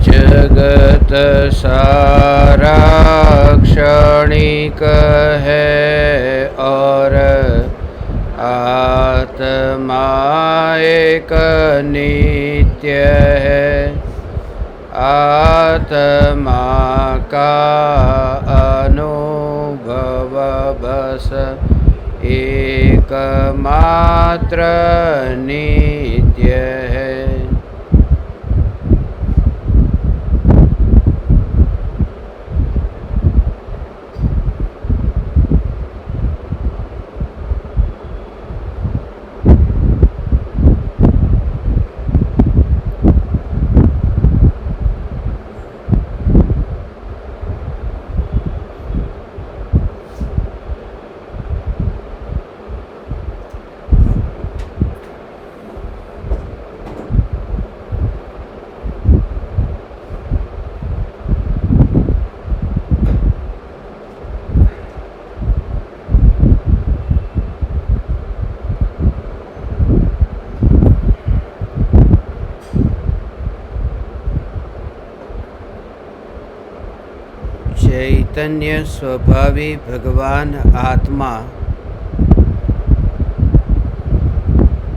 जगत सारा क्षणिक है और आत्मा एक नित्य है। आत्मा का अनुभव बस एकमात्र नित्य है। चैतन्य स्वभावी भगवान आत्मा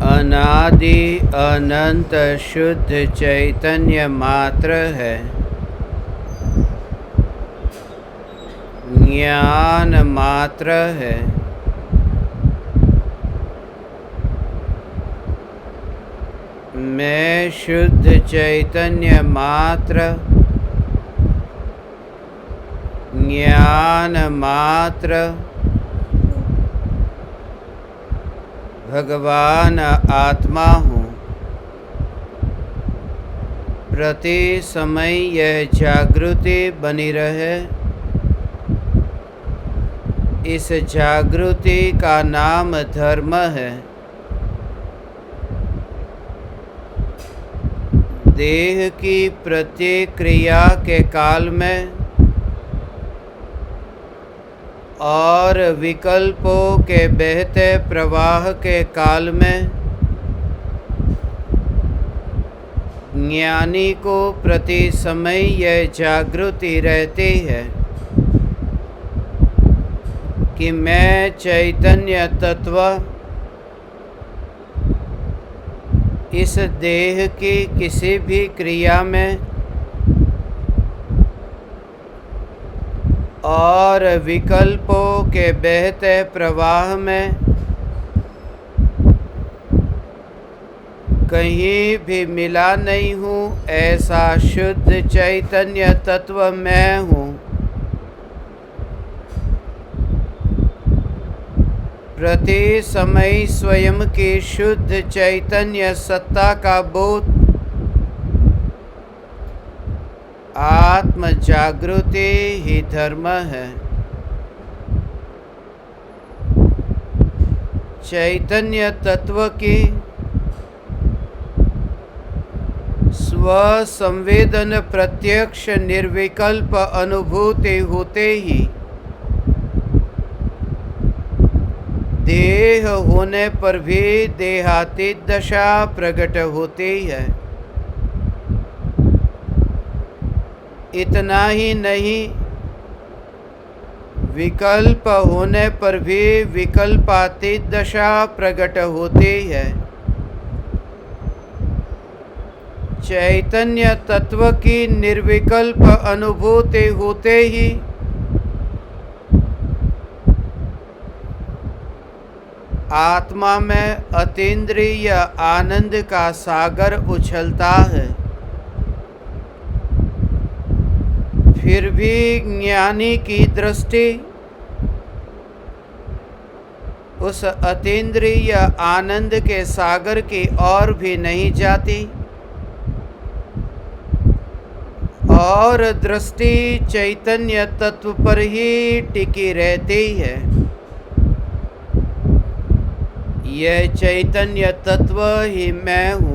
अनादि अनंत शुद्ध चैतन्य मात्र है। ज्ञान मात्र है। मैं शुद्ध चैतन्य मात्र, ज्ञान मात्र, भगवान आत्मा हूँ। प्रति समय यह जागृति बनी रहे। इस जागृति का नाम धर्म है। देह की प्रत्येक क्रिया के काल में और विकल्पों के बहते प्रवाह के काल में ज्ञानी को प्रति समय यह जागृति रहती है कि मैं चैतन्य तत्व इस देह की किसी भी क्रिया में और विकल्पों के बहते प्रवाह में कहीं भी मिला नहीं हूँ। ऐसा शुद्ध चैतन्य तत्व मैं हूँ। प्रति समय स्वयं की शुद्ध चैतन्य सत्ता का बोध आत्म जागृति ही धर्म है। चैतन्य तत्व की स्व संवेदन प्रत्यक्ष निर्विकल्प अनुभूति होते ही देह होने पर भी देहातीत दशा प्रकट होती है। इतना ही नहीं, विकल्प होने पर भी विकल्पातीत दशा प्रकट होती है। चैतन्य तत्व की निर्विकल्प अनुभूति होते ही आत्मा में अतीन्द्रिय आनंद का सागर उछलता है। फिर भी ज्ञानी की दृष्टि उस अतीन्द्रिय आनंद के सागर की ओर भी नहीं जाती और दृष्टि चैतन्य तत्व पर ही टिकी रहती है। यह चैतन्य तत्व ही मैं हूँ।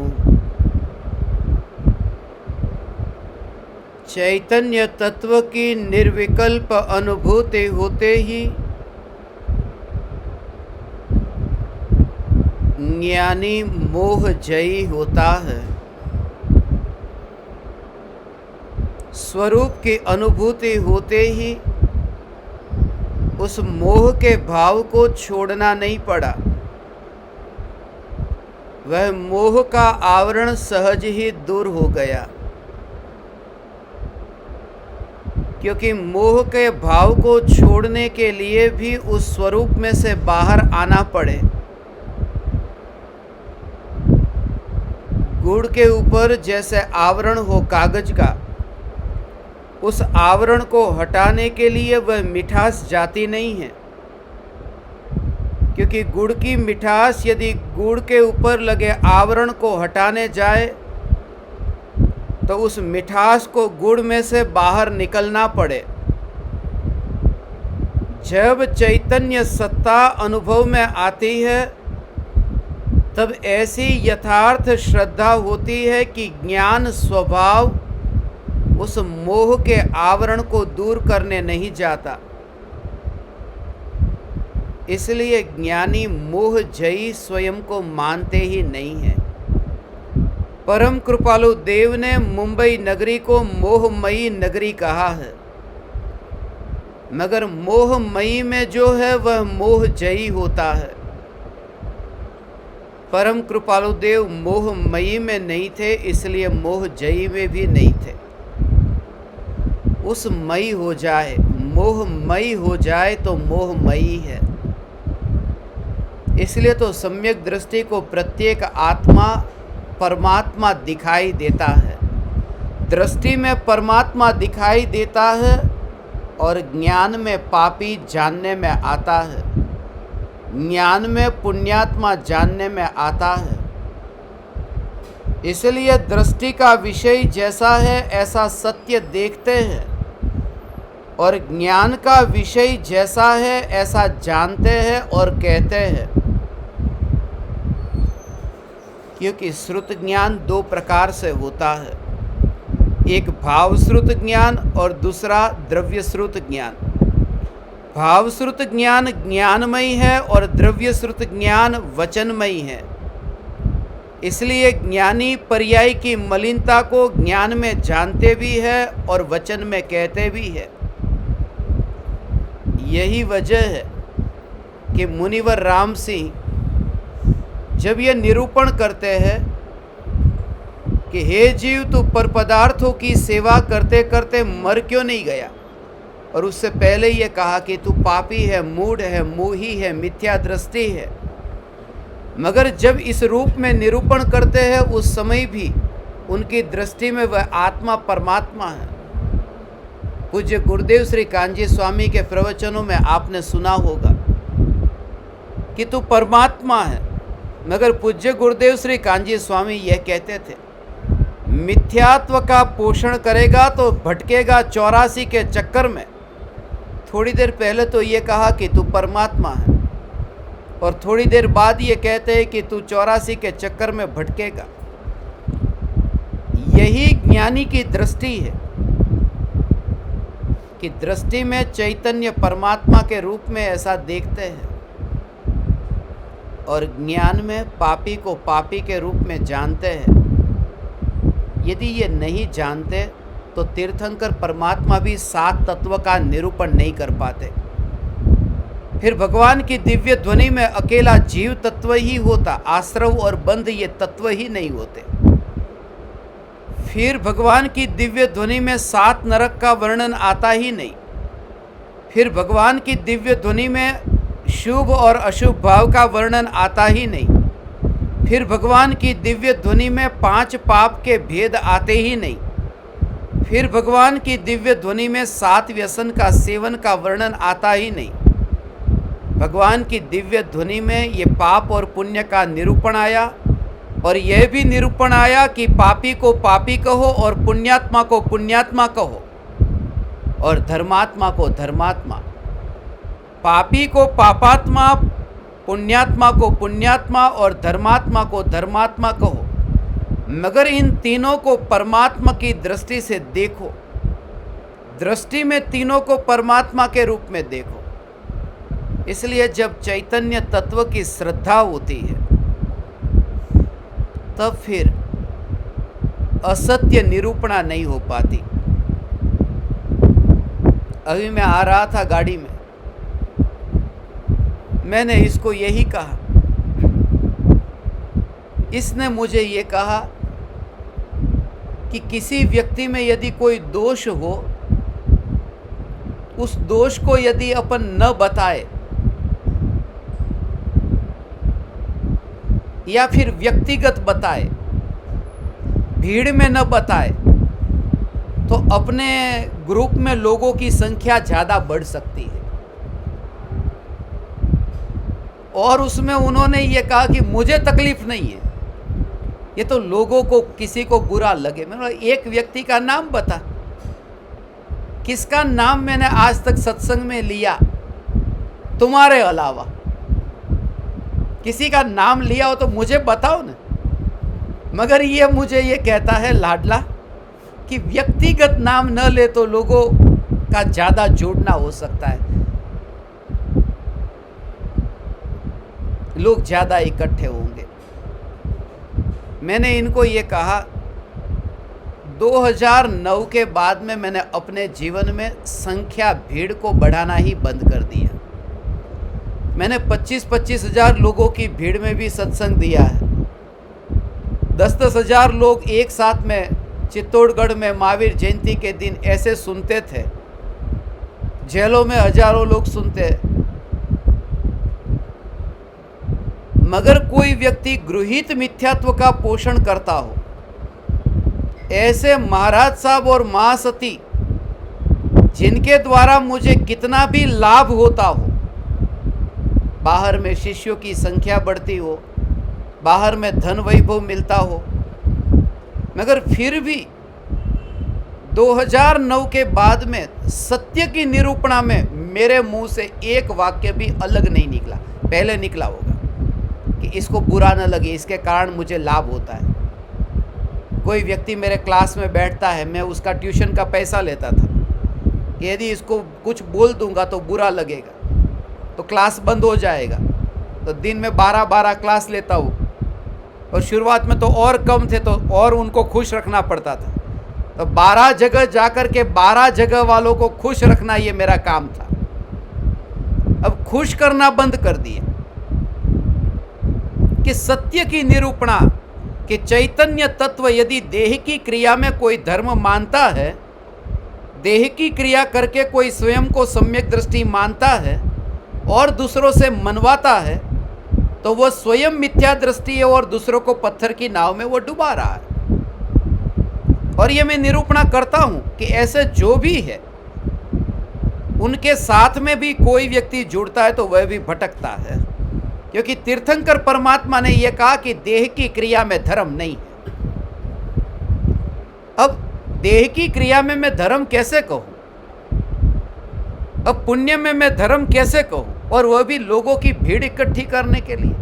चैतन्य तत्व की निर्विकल्प अनुभूति होते ही ज्ञानी मोह जयी होता है। स्वरूप की अनुभूति होते ही उस मोह के भाव को छोड़ना नहीं पड़ा। वह मोह का आवरण सहज ही दूर हो गया, क्योंकि मोह के भाव को छोड़ने के लिए भी उस स्वरूप में से बाहर आना पड़े। गुड़ के ऊपर जैसे आवरण हो कागज का, उस आवरण को हटाने के लिए वह मिठास जाती नहीं है, क्योंकि गुड़ की मिठास यदि गुड़ के ऊपर लगे आवरण को हटाने जाए तो उस मिठास को गुड़ में से बाहर निकलना पड़े। जब चैतन्य सत्ता अनुभव में आती है तब ऐसी यथार्थ श्रद्धा होती है कि ज्ञान स्वभाव उस मोह के आवरण को दूर करने नहीं जाता। इसलिए ज्ञानी मोह जयी स्वयं को मानते ही नहीं है। परम कृपालु देव ने मुंबई नगरी को मोहमयी नगरी कहा है, मगर मोहमयी में जो है वह मोह जयी होता है। परम कृपालु देव मोहमयी में नहीं थे, इसलिए मोह जयी में भी नहीं थे। उस मई हो जाए, मोहमयी हो जाए तो मोहमयी है। इसलिए तो सम्यक दृष्टि को प्रत्येक आत्मा परमात्मा दिखाई देता है। दृष्टि में परमात्मा दिखाई देता है और ज्ञान में पापी जानने में आता है, ज्ञान में पुण्यात्मा जानने में आता है। इसलिए दृष्टि का विषय जैसा है ऐसा सत्य देखते हैं और ज्ञान का विषय जैसा है ऐसा जानते हैं और कहते हैं। क्योंकि श्रुत ज्ञान दो प्रकार से होता है, एक भाव श्रुत ज्ञान और दूसरा द्रव्य श्रुत ज्ञान। भाव श्रुत ज्ञान ज्ञानमयी है और द्रव्य श्रुत ज्ञान वचनमयी है। इसलिए ज्ञानी पर्याय की मलिनता को ज्ञान में जानते भी है और वचन में कहते भी है। यही वजह है कि मुनिवर राम सिंह जब ये निरूपण करते हैं कि हे जीव, तू पर पदार्थों की सेवा करते करते मर क्यों नहीं गया, और उससे पहले ये कहा कि तू पापी है, मूढ़ है, मोही है, मिथ्या दृष्टि है, मगर जब इस रूप में निरूपण करते हैं उस समय भी उनकी दृष्टि में वह आत्मा परमात्मा है। पूज्य गुरुदेव श्री कांजी स्वामी के प्रवचनों में आपने सुना होगा कि तू परमात्मा है, मगर पूज्य गुरुदेव श्री कांजी स्वामी यह कहते थे, मिथ्यात्व का पोषण करेगा तो भटकेगा 84 के चक्कर में। थोड़ी देर पहले तो ये कहा कि तू परमात्मा है और थोड़ी देर बाद ये कहते हैं कि तू 84 के चक्कर में भटकेगा। यही ज्ञानी की दृष्टि है कि दृष्टि में चैतन्य परमात्मा के रूप में ऐसा देखते हैं और ज्ञान में पापी को पापी के रूप में जानते हैं। यदि ये नहीं जानते तो तीर्थंकर परमात्मा भी 7 तत्व का निरूपण नहीं कर पाते। फिर भगवान की दिव्य ध्वनि में अकेला जीव तत्व ही होता, आश्रव और बंध ये तत्व ही नहीं होते। फिर भगवान की दिव्य ध्वनि में 7 नरक का वर्णन आता ही नहीं। फिर भगवान की दिव्य ध्वनि में शुभ और अशुभ भाव का वर्णन आता ही नहीं। फिर भगवान की दिव्य ध्वनि में 5 पाप के भेद आते ही नहीं। फिर भगवान की दिव्य ध्वनि में 7 व्यसन का सेवन का वर्णन आता ही नहीं। भगवान की दिव्य ध्वनि में ये पाप और पुण्य का निरूपण आया और यह भी निरूपण आया कि पापी को पापी कहो और पुण्यात्मा को पुण्यात्मा कहो और धर्मात्मा को धर्मात्मा। पापी को पापात्मा, पुण्यात्मा को पुण्यात्मा और धर्मात्मा को धर्मात्मा कहो, मगर इन तीनों को परमात्मा की दृष्टि से देखो। दृष्टि में तीनों को परमात्मा के रूप में देखो। इसलिए जब चैतन्य तत्व की श्रद्धा होती है तब फिर असत्य निरूपणा नहीं हो पाती। अभी मैं आ रहा था गाड़ी में, मैंने इसको यही कहा। इसने मुझे ये कहा कि किसी व्यक्ति में यदि कोई दोष हो, उस दोष को यदि अपन न बताए या फिर व्यक्तिगत बताए, भीड़ में न बताए, तो अपने ग्रुप में लोगों की संख्या ज़्यादा बढ़ सकती है। और उसमें उन्होंने ये कहा कि मुझे तकलीफ नहीं है, ये तो लोगों को किसी को बुरा लगे। मैंने बोला एक व्यक्ति का नाम बता, किसका नाम मैंने आज तक सत्संग में लिया तुम्हारे अलावा? किसी का नाम लिया हो तो मुझे बताओ ना। मगर ये मुझे ये कहता है लाडला कि व्यक्तिगत नाम न ले तो लोगों का ज़्यादा जोड़ना हो सकता है, लोग ज़्यादा इकट्ठे होंगे। मैंने इनको ये कहा 2009 के बाद में मैंने अपने जीवन में संख्या भीड़ को बढ़ाना ही बंद कर दिया। मैंने 25-25 हज़ार लोगों की भीड़ में भी सत्संग दिया है। 10-10 हज़ार लोग एक साथ में चित्तौड़गढ़ में महावीर जयंती के दिन ऐसे सुनते थे, जेलों में हजारों लोग सुनते। मगर कोई व्यक्ति गृहीत मिथ्यात्व का पोषण करता हो, ऐसे महाराज साहब और महासती जिनके द्वारा मुझे कितना भी लाभ होता हो, बाहर में शिष्यों की संख्या बढ़ती हो, बाहर में धन वैभव मिलता हो, मगर फिर भी 2009 के बाद में सत्य की निरूपणा में मेरे मुंह से एक वाक्य भी अलग नहीं निकला। पहले निकला होगा कि इसको बुरा न लगे, इसके कारण मुझे लाभ होता है। कोई व्यक्ति मेरे क्लास में बैठता है, मैं उसका ट्यूशन का पैसा लेता था, यदि इसको कुछ बोल दूंगा तो बुरा लगेगा तो क्लास बंद हो जाएगा, तो दिन में 12-12 क्लास लेता हूँ। और शुरुआत में तो और कम थे तो और उनको खुश रखना पड़ता था, तो 12 जगह जाकर के 12 जगह वालों को खुश रखना ये मेरा काम था। अब खुश करना बंद कर दिया कि सत्य की निरूपणा कि चैतन्य तत्व यदि देह की क्रिया में कोई धर्म मानता है, देह की क्रिया करके कोई स्वयं को सम्यक दृष्टि मानता है और दूसरों से मनवाता है, तो वह स्वयं मिथ्या दृष्टि है और दूसरों को पत्थर की नाव में वो डुबा रहा है। और ये मैं निरूपणा करता हूं कि ऐसे जो भी है उनके साथ में भी कोई व्यक्ति जुड़ता है तो वह भी भटकता है, क्योंकि तीर्थंकर परमात्मा ने यह कहा कि देह की क्रिया में धर्म नहीं है। अब देह की क्रिया में मैं धर्म कैसे कहूं, अब पुण्य में मैं धर्म कैसे कहूं, और वह भी लोगों की भीड़ इकट्ठी करने के लिए,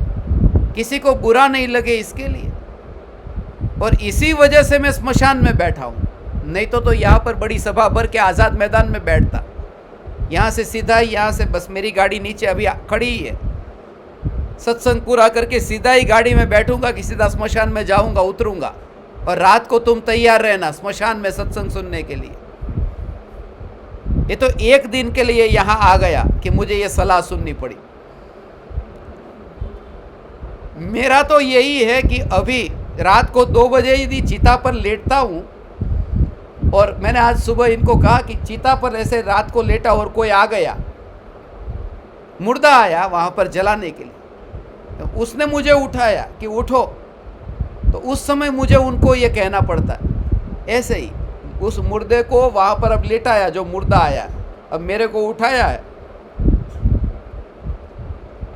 किसी को बुरा नहीं लगे इसके लिए। और इसी वजह से मैं स्मशान में बैठा हूं, नहीं तो यहाँ पर बड़ी सभा भर के आज़ाद मैदान में बैठता। यहाँ से सीधा, यहाँ से बस मेरी गाड़ी नीचे अभी खड़ी ही है, सत्संग पूरा करके सीधा ही गाड़ी में बैठूंगा कि सीधा स्मशान में जाऊंगा, उतरूंगा। और रात को तुम तैयार रहना स्मशान में सत्संग सुनने के लिए। ये तो एक दिन के लिए यहाँ आ गया कि मुझे ये सलाह सुननी पड़ी। मेरा तो यही है कि अभी रात को 2 बजे यदि चिता पर लेटता हूँ, और मैंने आज सुबह इनको कहा कि चिता पर ऐसे रात को लेटा और कोई आ गया, मुर्दा आया वहाँ पर जलाने के लिए, तो उसने मुझे उठाया कि उठो, तो उस समय मुझे उनको ये कहना पड़ता है। ऐसे ही उस मुर्दे को वहाँ पर अब लेटाया, जो मुर्दा आया, अब मेरे को उठाया है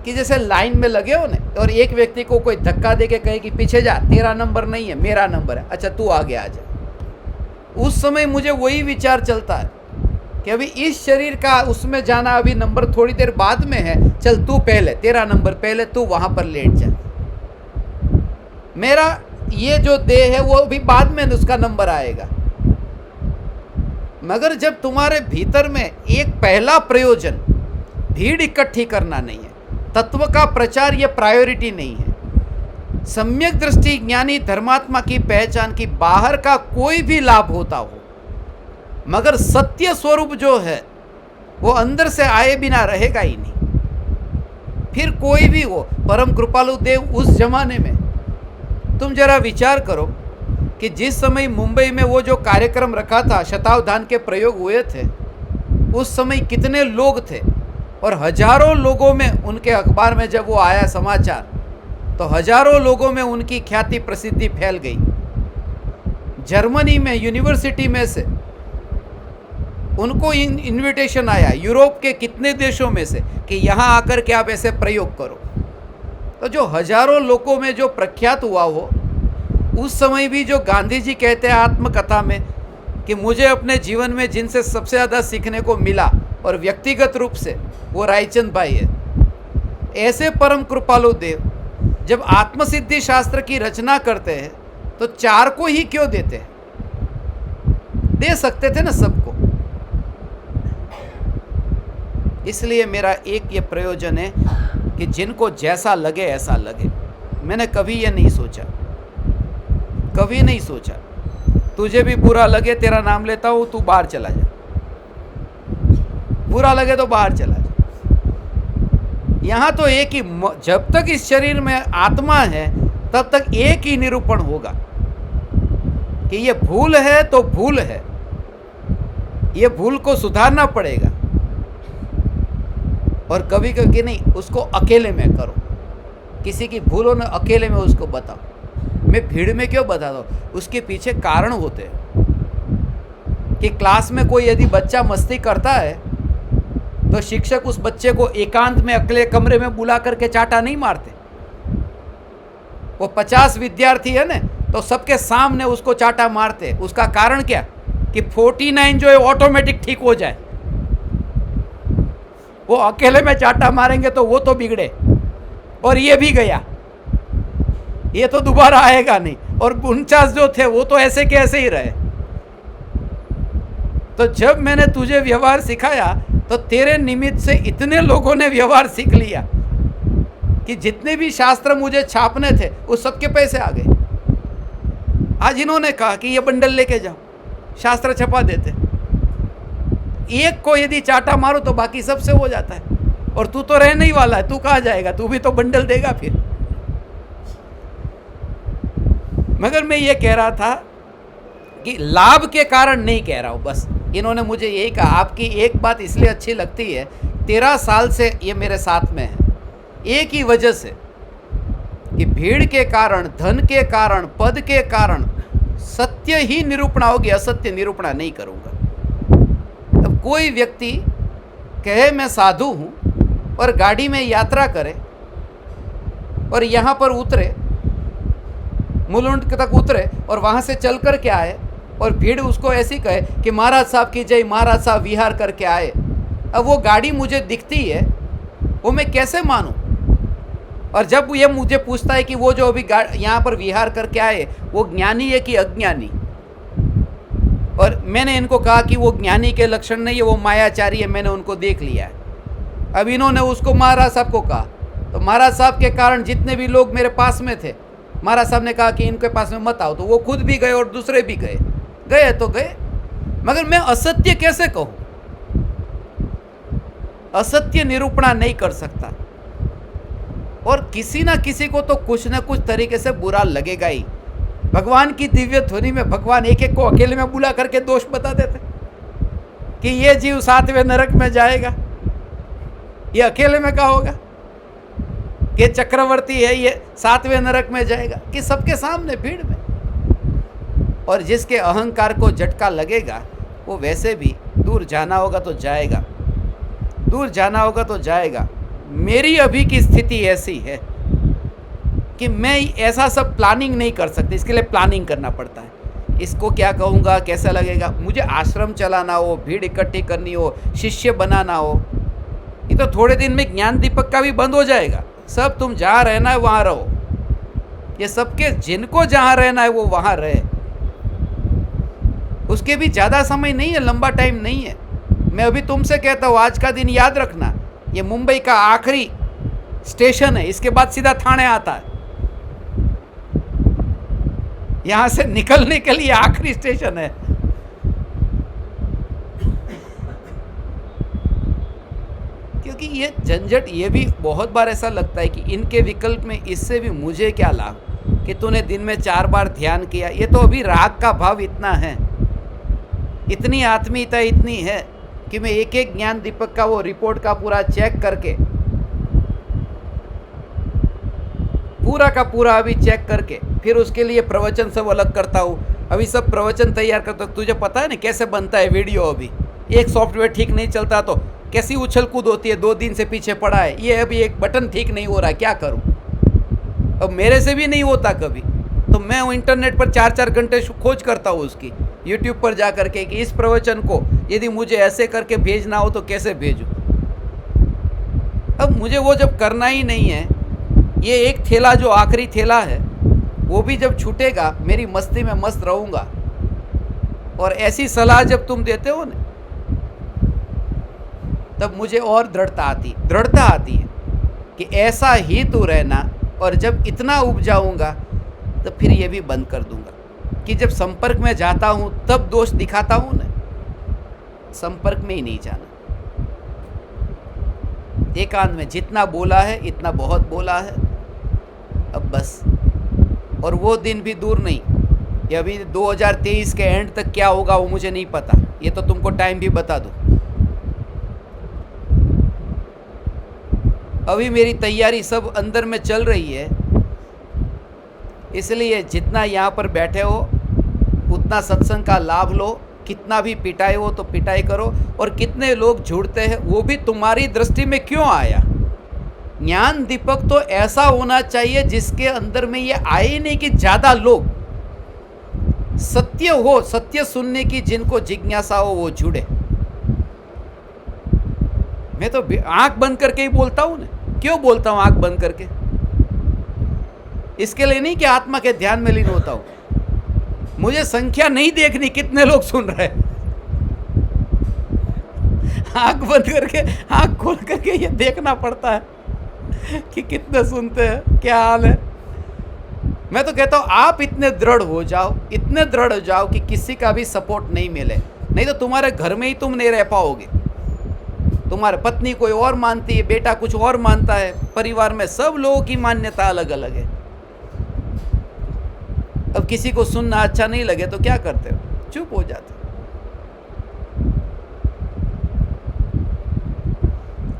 कि जैसे लाइन में लगे हो ना, और एक व्यक्ति को कोई धक्का दे के कहे कि पीछे जा, तेरा नंबर नहीं है, मेरा नंबर है, अच्छा तू आगे आ जा। उस समय मुझे वही विचार चलता है कि अभी इस शरीर का उसमें जाना अभी नंबर थोड़ी देर बाद में है, चल तू पहले, तेरा नंबर पहले, तू वहाँ पर लेट जा। मेरा ये जो देह है वो भी बाद में उसका नंबर आएगा। मगर जब तुम्हारे भीतर में एक पहला प्रयोजन भीड़ इकट्ठी करना नहीं है, तत्व का प्रचार ये प्रायोरिटी नहीं है, सम्यक दृष्टि ज्ञानी धर्मात्मा की पहचान की बाहर का कोई भी लाभ होता हो, मगर सत्य स्वरूप जो है वो अंदर से आए बिना रहेगा ही नहीं। फिर कोई भी हो, परम कृपालु देव उस जमाने में, तुम जरा विचार करो कि जिस समय मुंबई में वो जो कार्यक्रम रखा था, शतावधान के प्रयोग हुए थे, उस समय कितने लोग थे, और हजारों लोगों में उनके अखबार में जब वो आया समाचार, तो हजारों लोगों में उनकी ख्याति प्रसिद्धि फैल गई। जर्मनी में यूनिवर्सिटी में से उनको इनविटेशन आया, यूरोप के कितने देशों में से, कि यहाँ आकर के आप ऐसे प्रयोग करो। तो जो हजारों लोगों में जो प्रख्यात हुआ हो, उस समय भी जो गांधी जी कहते हैं आत्मकथा में कि मुझे अपने जीवन में जिनसे सबसे ज़्यादा सीखने को मिला और व्यक्तिगत रूप से, वो रायचंद भाई है। ऐसे परम कृपालु देव जब आत्मसिद्धि शास्त्र की रचना करते हैं तो 4 को ही क्यों देते हैं? दे सकते थे ना सबको। इसलिए मेरा एक ये प्रयोजन है कि जिनको जैसा लगे ऐसा लगे। मैंने कभी ये नहीं सोचा, कभी नहीं सोचा तुझे भी बुरा लगे, तेरा नाम लेता हूँ, तू बाहर चला जा, बुरा लगे तो बाहर चला जा। यहाँ तो एक ही, जब तक इस शरीर में आत्मा है तब तक एक ही निरूपण होगा कि ये भूल है तो भूल है, ये भूल को सुधारना पड़ेगा। और कभी कभी नहीं, उसको अकेले में करो, किसी की भूल हो ना, अकेले में उसको बताओ। मैं भीड़ में क्यों बताता हूँ? उसके पीछे कारण होते हैं कि क्लास में कोई यदि बच्चा मस्ती करता है तो शिक्षक उस बच्चे को एकांत में अकेले कमरे में बुला करके चाटा नहीं मारते। वो 50 विद्यार्थी है ना, तो सबके सामने उसको चाटा मारते। उसका कारण क्या? कि 49 जो है ऑटोमेटिक ठीक हो जाए। वो अकेले में चाटा मारेंगे तो वो तो बिगड़े, और ये भी गया, ये तो दोबारा आएगा नहीं। और 49 जो थे वो तो ऐसे के ऐसे ही रहे। तो जब मैंने तुझे व्यवहार सिखाया तो तेरे निमित्त से इतने लोगों ने व्यवहार सीख लिया कि जितने भी शास्त्र मुझे छापने थे उस सबके पैसे आ गए। आज इन्होंने कहा कि ये बंडल लेके जाओ, शास्त्र छपा देते। एक को यदि चाटा मारो तो बाकी सबसे हो जाता है, और तू तो रहने ही वाला है, तू कहाँ जाएगा? तू भी तो बंडल देगा फिर। मगर मैं ये कह रहा था कि लाभ के कारण नहीं कह रहा हूं, बस इन्होंने मुझे यही कहा। आपकी एक बात इसलिए अच्छी लगती है, 13 साल से ये मेरे साथ में है, एक ही वजह से कि भीड़ के कारण, धन के कारण, पद के कारण सत्य ही निरूपणा होगी, असत्य निरूपणा नहीं करूंगा। अब कोई व्यक्ति कहे मैं साधु हूं और गाड़ी में यात्रा करे और यहाँ पर उतरे, मुलुंड तक उतरे और वहाँ से चल कर के आए, और भीड़ उसको ऐसी कहे कि महाराज साहब की जय, महाराज साहब विहार करके आए। अब वो गाड़ी मुझे दिखती है, वो मैं कैसे मानूं? और जब ये मुझे पूछता है कि वो जो अभी यहाँ पर विहार करके आए वो ज्ञानी है कि अज्ञानी, और मैंने इनको कहा कि वो ज्ञानी के लक्षण नहीं है, वो मायाचारी है, मैंने उनको देख लिया है। अब इन्होंने उसको महाराज साहब को कहा, तो महाराज साहब के कारण जितने भी लोग मेरे पास में थे, महाराज साहब ने कहा कि इनके पास में मत आओ, तो वो खुद भी गए और दूसरे भी गए। गए तो गए, मगर मैं असत्य कैसे कहूं? असत्य निरूपणा नहीं कर सकता, और किसी ना किसी को तो कुछ ना कुछ तरीके से बुरा लगेगा ही। भगवान की दिव्य ध्वनि में भगवान एक एक को अकेले में बुला करके दोष बता देते कि ये जीव 7वें नरक में जाएगा, ये अकेले में कहा होगा कि चक्रवर्ती है, ये 7वें नरक में जाएगा, कि सबके सामने भीड़ में। और जिसके अहंकार को झटका लगेगा वो वैसे भी दूर जाना होगा तो जाएगा, दूर जाना होगा तो जाएगा। मेरी अभी की स्थिति ऐसी है कि मैं ऐसा सब प्लानिंग नहीं कर सकती, इसके लिए प्लानिंग करना पड़ता है। इसको क्या कहूँगा, कैसा लगेगा, मुझे आश्रम चलाना हो, भीड़ इकट्ठी करनी हो, शिष्य बनाना हो, ये तो थोड़े दिन में ज्ञान दीपक का भी बंद हो जाएगा। सब तुम जहाँ रहना है वहाँ रहो, ये सबके जिनको जहाँ रहना है वो वहाँ रहे। उसके भी ज़्यादा समय नहीं है, लंबा टाइम नहीं है। मैं अभी तुमसे कहता हूँ, आज का दिन याद रखना, ये मुंबई का आखिरी स्टेशन है, इसके बाद सीधा थाने आता है। यहाँ से निकलने के लिए आखिरी स्टेशन है। क्योंकि ये झंझट, ये भी बहुत बार ऐसा लगता है कि इनके विकल्प में इससे भी मुझे क्या लाभ कि तूने दिन में 4 बार ध्यान किया। ये तो अभी राग का भाव इतना है, इतनी आत्मीयता इतनी है कि मैं एक एक ज्ञान दीपक का वो रिपोर्ट का पूरा चेक करके, पूरा का पूरा अभी चेक करके फिर उसके लिए प्रवचन सब अलग करता हूँ। अभी सब प्रवचन तैयार करता हूँ। तुझे पता है ना कैसे बनता है वीडियो। अभी एक सॉफ्टवेयर ठीक नहीं चलता तो कैसी उछल कूद होती है, 2 दिन से पीछे पड़ा है। ये अभी एक बटन ठीक नहीं हो रहा, क्या करूँ। अब मेरे से भी नहीं होता कभी, तो मैं वो इंटरनेट पर 4-4 घंटे खोज करता हूँ उसकी, यूट्यूब पर जा करके कि इस प्रवचन को यदि मुझे ऐसे करके भेजना हो तो कैसे भेजूँ। अब मुझे वो जब करना ही नहीं है, ये एक थैला जो आखिरी थैला है वो भी जब छूटेगा, मेरी मस्ती में मस्त रहूँगा। और ऐसी सलाह जब तुम देते हो ना, तब मुझे और दृढ़ता आती है कि ऐसा ही तू रहना। और जब इतना उब जाऊँगा तो फिर ये भी बंद कर दूंगा कि जब संपर्क में जाता हूँ तब दोष दिखाता हूँ ना, संपर्क में ही नहीं जाना। एकांत में जितना बोला है इतना बहुत बोला है, अब बस। और वो दिन भी दूर नहीं, ये अभी 2023 के एंड तक क्या होगा वो मुझे नहीं पता, ये तो तुमको टाइम भी बता दूँ। अभी मेरी तैयारी सब अंदर में चल रही है, इसलिए जितना यहाँ पर बैठे हो उतना सत्संग का लाभ लो। कितना भी पिटाई हो तो पिटाई करो, और कितने लोग जुड़ते हैं वो भी तुम्हारी दृष्टि में क्यों आया। ज्ञान दीपक तो ऐसा होना चाहिए जिसके अंदर में ये आए ही नहीं कि ज़्यादा लोग सत्य हो, सत्य सुनने की जिनको जिज्ञासा हो वो जुड़े। मैं तो आंख बंद करके ही बोलता हूँ ना। क्यों बोलता हूँ आंख बंद करके? इसके लिए नहीं कि आत्मा के ध्यान में लीन होता हूँ। मुझे संख्या नहीं देखनी कितने लोग सुन रहे हैं। आंख बंद करके, आंख खोल करके ये देखना पड़ता है कि कितने सुनते हैं, क्या हाल है। मैं तो कहता हूँ आप इतने दृढ़ हो जाओ, इतने दृढ़ हो जाओ कि किसी का भी सपोर्ट नहीं मिले, नहीं तो तुम्हारे घर में ही तुम नहीं रह पाओगे। तुम्हारे पत्नी कोई और मानती है, बेटा कुछ और मानता है, परिवार में सब लोगों की मान्यता अलग अलग है। अब किसी को सुनना अच्छा नहीं लगे तो क्या करते हो? चुप हो जाते हो।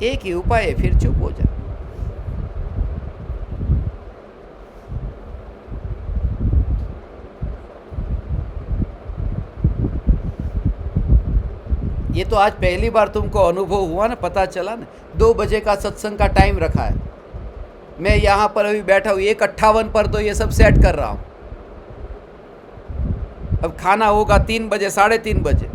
एक ही उपाय है, फिर चुप हो जाओ। ये तो आज पहली बार तुमको अनुभव हुआ ना, पता चला ना। 2 बजे का सत्संग का टाइम रखा है, मैं यहाँ पर अभी बैठा हूँ 1:58 पर तो ये सब सेट कर रहा हूँ। अब खाना होगा 3 बजे, 3:30 बजे।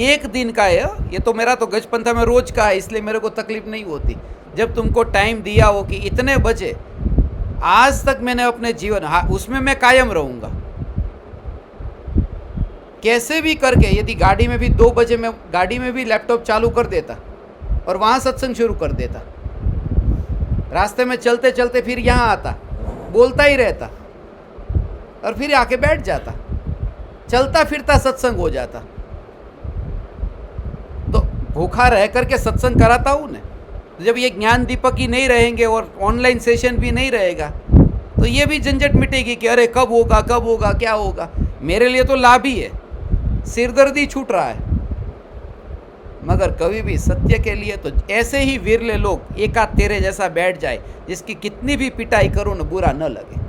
एक दिन का है ये, तो मेरा तो गजपंथा में रोज का है, इसलिए मेरे को तकलीफ नहीं होती। जब तुमको टाइम दिया हो कि इतने बजे, आज तक मैंने अपने जीवन, हाँ उसमें मैं कायम रहूँगा कैसे भी करके। यदि गाड़ी में भी 2 बजे मैं गाड़ी में भी लैपटॉप चालू कर देता और वहाँ सत्संग शुरू कर देता, रास्ते में चलते चलते फिर यहाँ आता, बोलता ही रहता और फिर आके बैठ जाता, चलता फिरता सत्संग हो जाता। तो भूखा रह करके सत्संग कराता हूँ ना। तो जब ये ज्ञान दीपक ही नहीं रहेंगे और ऑनलाइन सेशन भी नहीं रहेगा तो ये भी झंझट मिटेगी कि अरे कब होगा, कब होगा, क्या होगा। मेरे लिए तो लाभ ही है, सिरदर्दी छूट रहा है। मगर कभी भी सत्य के लिए तो ऐसे ही विरले लोग, एकाध तेरे जैसा बैठ जाए जिसकी कितनी भी पिटाई करूँ ना बुरा न लगे।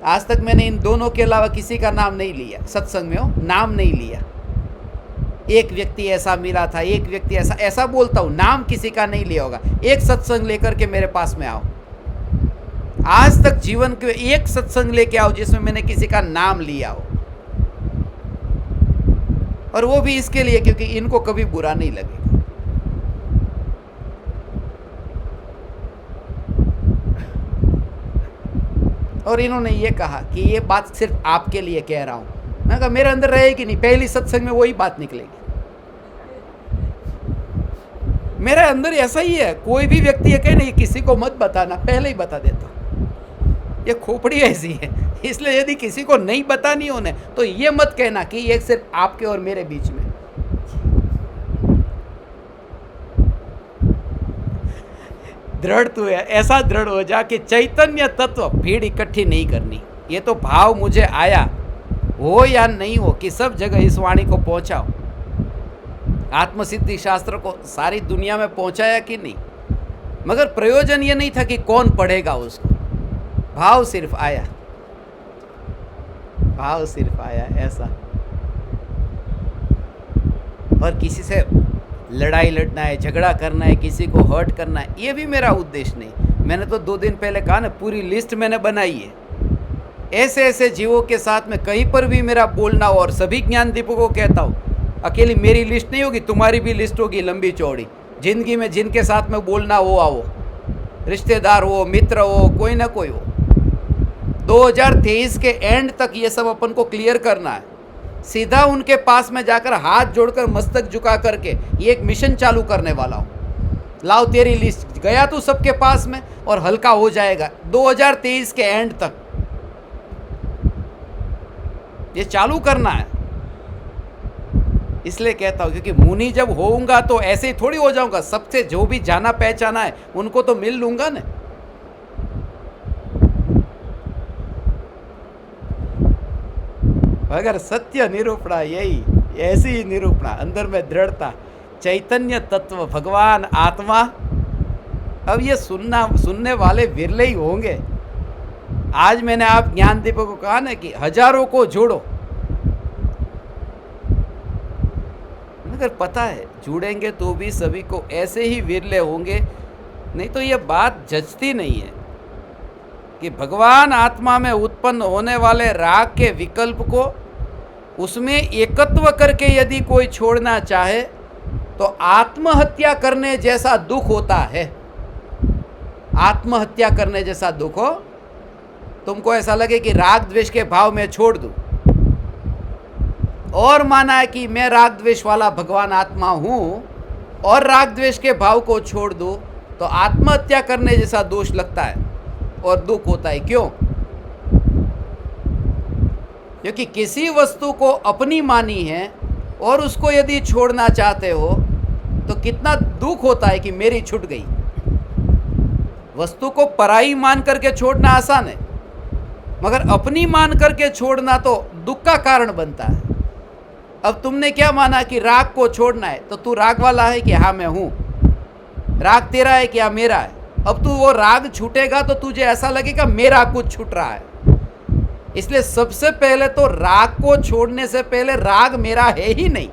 आज तक मैंने इन दोनों के अलावा किसी का नाम नहीं लिया, सत्संग में हो नाम नहीं लिया। एक व्यक्ति ऐसा मिला था, एक व्यक्ति ऐसा बोलता हूँ, नाम किसी का नहीं लिया होगा। एक सत्संग लेकर के मेरे पास में आओ, आज तक जीवन के एक सत्संग लेके आओ जिसमें मैंने किसी का नाम लिया हो, और वो भी इसके लिए क्योंकि इनको कभी बुरा नहीं लगेगा। और इन्होंने ये कहा कि ये बात सिर्फ आपके लिए कह रहा हूं। मैं कहा मेरे अंदर रहेगी नहीं, पहली सत्संग में वही बात निकलेगी। मेरे अंदर ऐसा ही है, कोई भी व्यक्ति ये कहे नहीं किसी को मत बताना, पहले ही बता देता। ये खोपड़ी ऐसी है, इसलिए यदि किसी को नहीं बतानी हो ना तो ये मत कहना कि ये सिर्फ आपके और मेरे बीच में। दृढ़ तू है, ऐसा दृढ़ हो जा कि चैतन्य तत्व, भीड़ इकट्ठी नहीं करनी, ये तो भाव मुझे आया, हो या नहीं हो कि सब जगह इस वाणी को पहुंचाओ। आत्मसिद्धि शास्त्र को सारी दुनिया में पहुंचाया कि नहीं, मगर प्रयोजन ये नहीं था कि कौन पढ़ेगा उसको, भाव सिर्फ आया, भाव सिर्फ आया ऐसा। और किसी से लड़ाई लड़ना है, झगड़ा करना है, किसी को हर्ट करना है, ये भी मेरा उद्देश्य नहीं। मैंने तो 2 दिन पहले कहा ना, पूरी लिस्ट मैंने बनाई है ऐसे ऐसे जीवों के साथ में कहीं पर भी मेरा बोलना हो। और सभी ज्ञान दीपों को कहता हूँ, अकेली मेरी लिस्ट नहीं होगी, तुम्हारी भी लिस्ट होगी लंबी चौड़ी। जिंदगी में जिनके साथ में बोलना हो आओ, रिश्तेदार हो, मित्र हो, कोई ना कोई हो। 2023 के एंड तक ये सब अपन को क्लियर करना है। सीधा उनके पास में जाकर हाथ जोड़कर मस्तक झुका करके ये एक मिशन चालू करने वाला हूँ। लाओ तेरी लिस्ट, गया तू सबके पास में और हल्का हो जाएगा 2023 के एंड तक। ये चालू करना है, इसलिए कहता हूँ, क्योंकि मुनि जब होऊंगा तो ऐसे ही थोड़ी हो जाऊंगा। सबसे जो भी जाना पहचाना है उनको तो मिल लूंगा ना। अगर सत्य निरूपणा यही, ऐसी ही निरूपणा, अंदर में दृढ़ता, चैतन्य तत्व, भगवान, आत्मा। अब ये सुनने वाले विरले ही होंगे। आज मैंने आप ज्ञान दीपों को कहा ना कि हजारों को जोड़ो, मगर पता है जुड़ेंगे तो भी सभी को ऐसे ही विरले होंगे। नहीं तो ये बात जचती नहीं है कि भगवान आत्मा में उत्पन्न होने वाले राग के विकल्प को उसमें एकत्व करके यदि कोई छोड़ना चाहे तो आत्महत्या करने जैसा दुख होता है। आत्महत्या करने जैसा दुख हो, तुमको ऐसा लगे कि राग द्वेष के भाव में छोड़ दूं और माना है कि मैं राग द्वेष वाला भगवान आत्मा हूं और राग द्वेष के भाव को छोड़ दूं, तो आत्महत्या करने जैसा दोष लगता है और दुख होता है। क्यों? क्योंकि किसी वस्तु को अपनी मानी है और उसको यदि छोड़ना चाहते हो तो कितना दुख होता है कि मेरी छूट गई। वस्तु को पराई मान करके छोड़ना आसान है, मगर अपनी मान करके छोड़ना तो दुख का कारण बनता है। अब तुमने क्या माना कि राग को छोड़ना है, तो तू राग वाला है कि हाँ मैं हूं, राग तेरा है कि हाँ मेरा है। अब तू वो राग छूटेगा तो तुझे ऐसा लगेगा मेरा कुछ छूट रहा है। इसलिए सबसे पहले तो राग को छोड़ने से पहले राग मेरा है ही नहीं।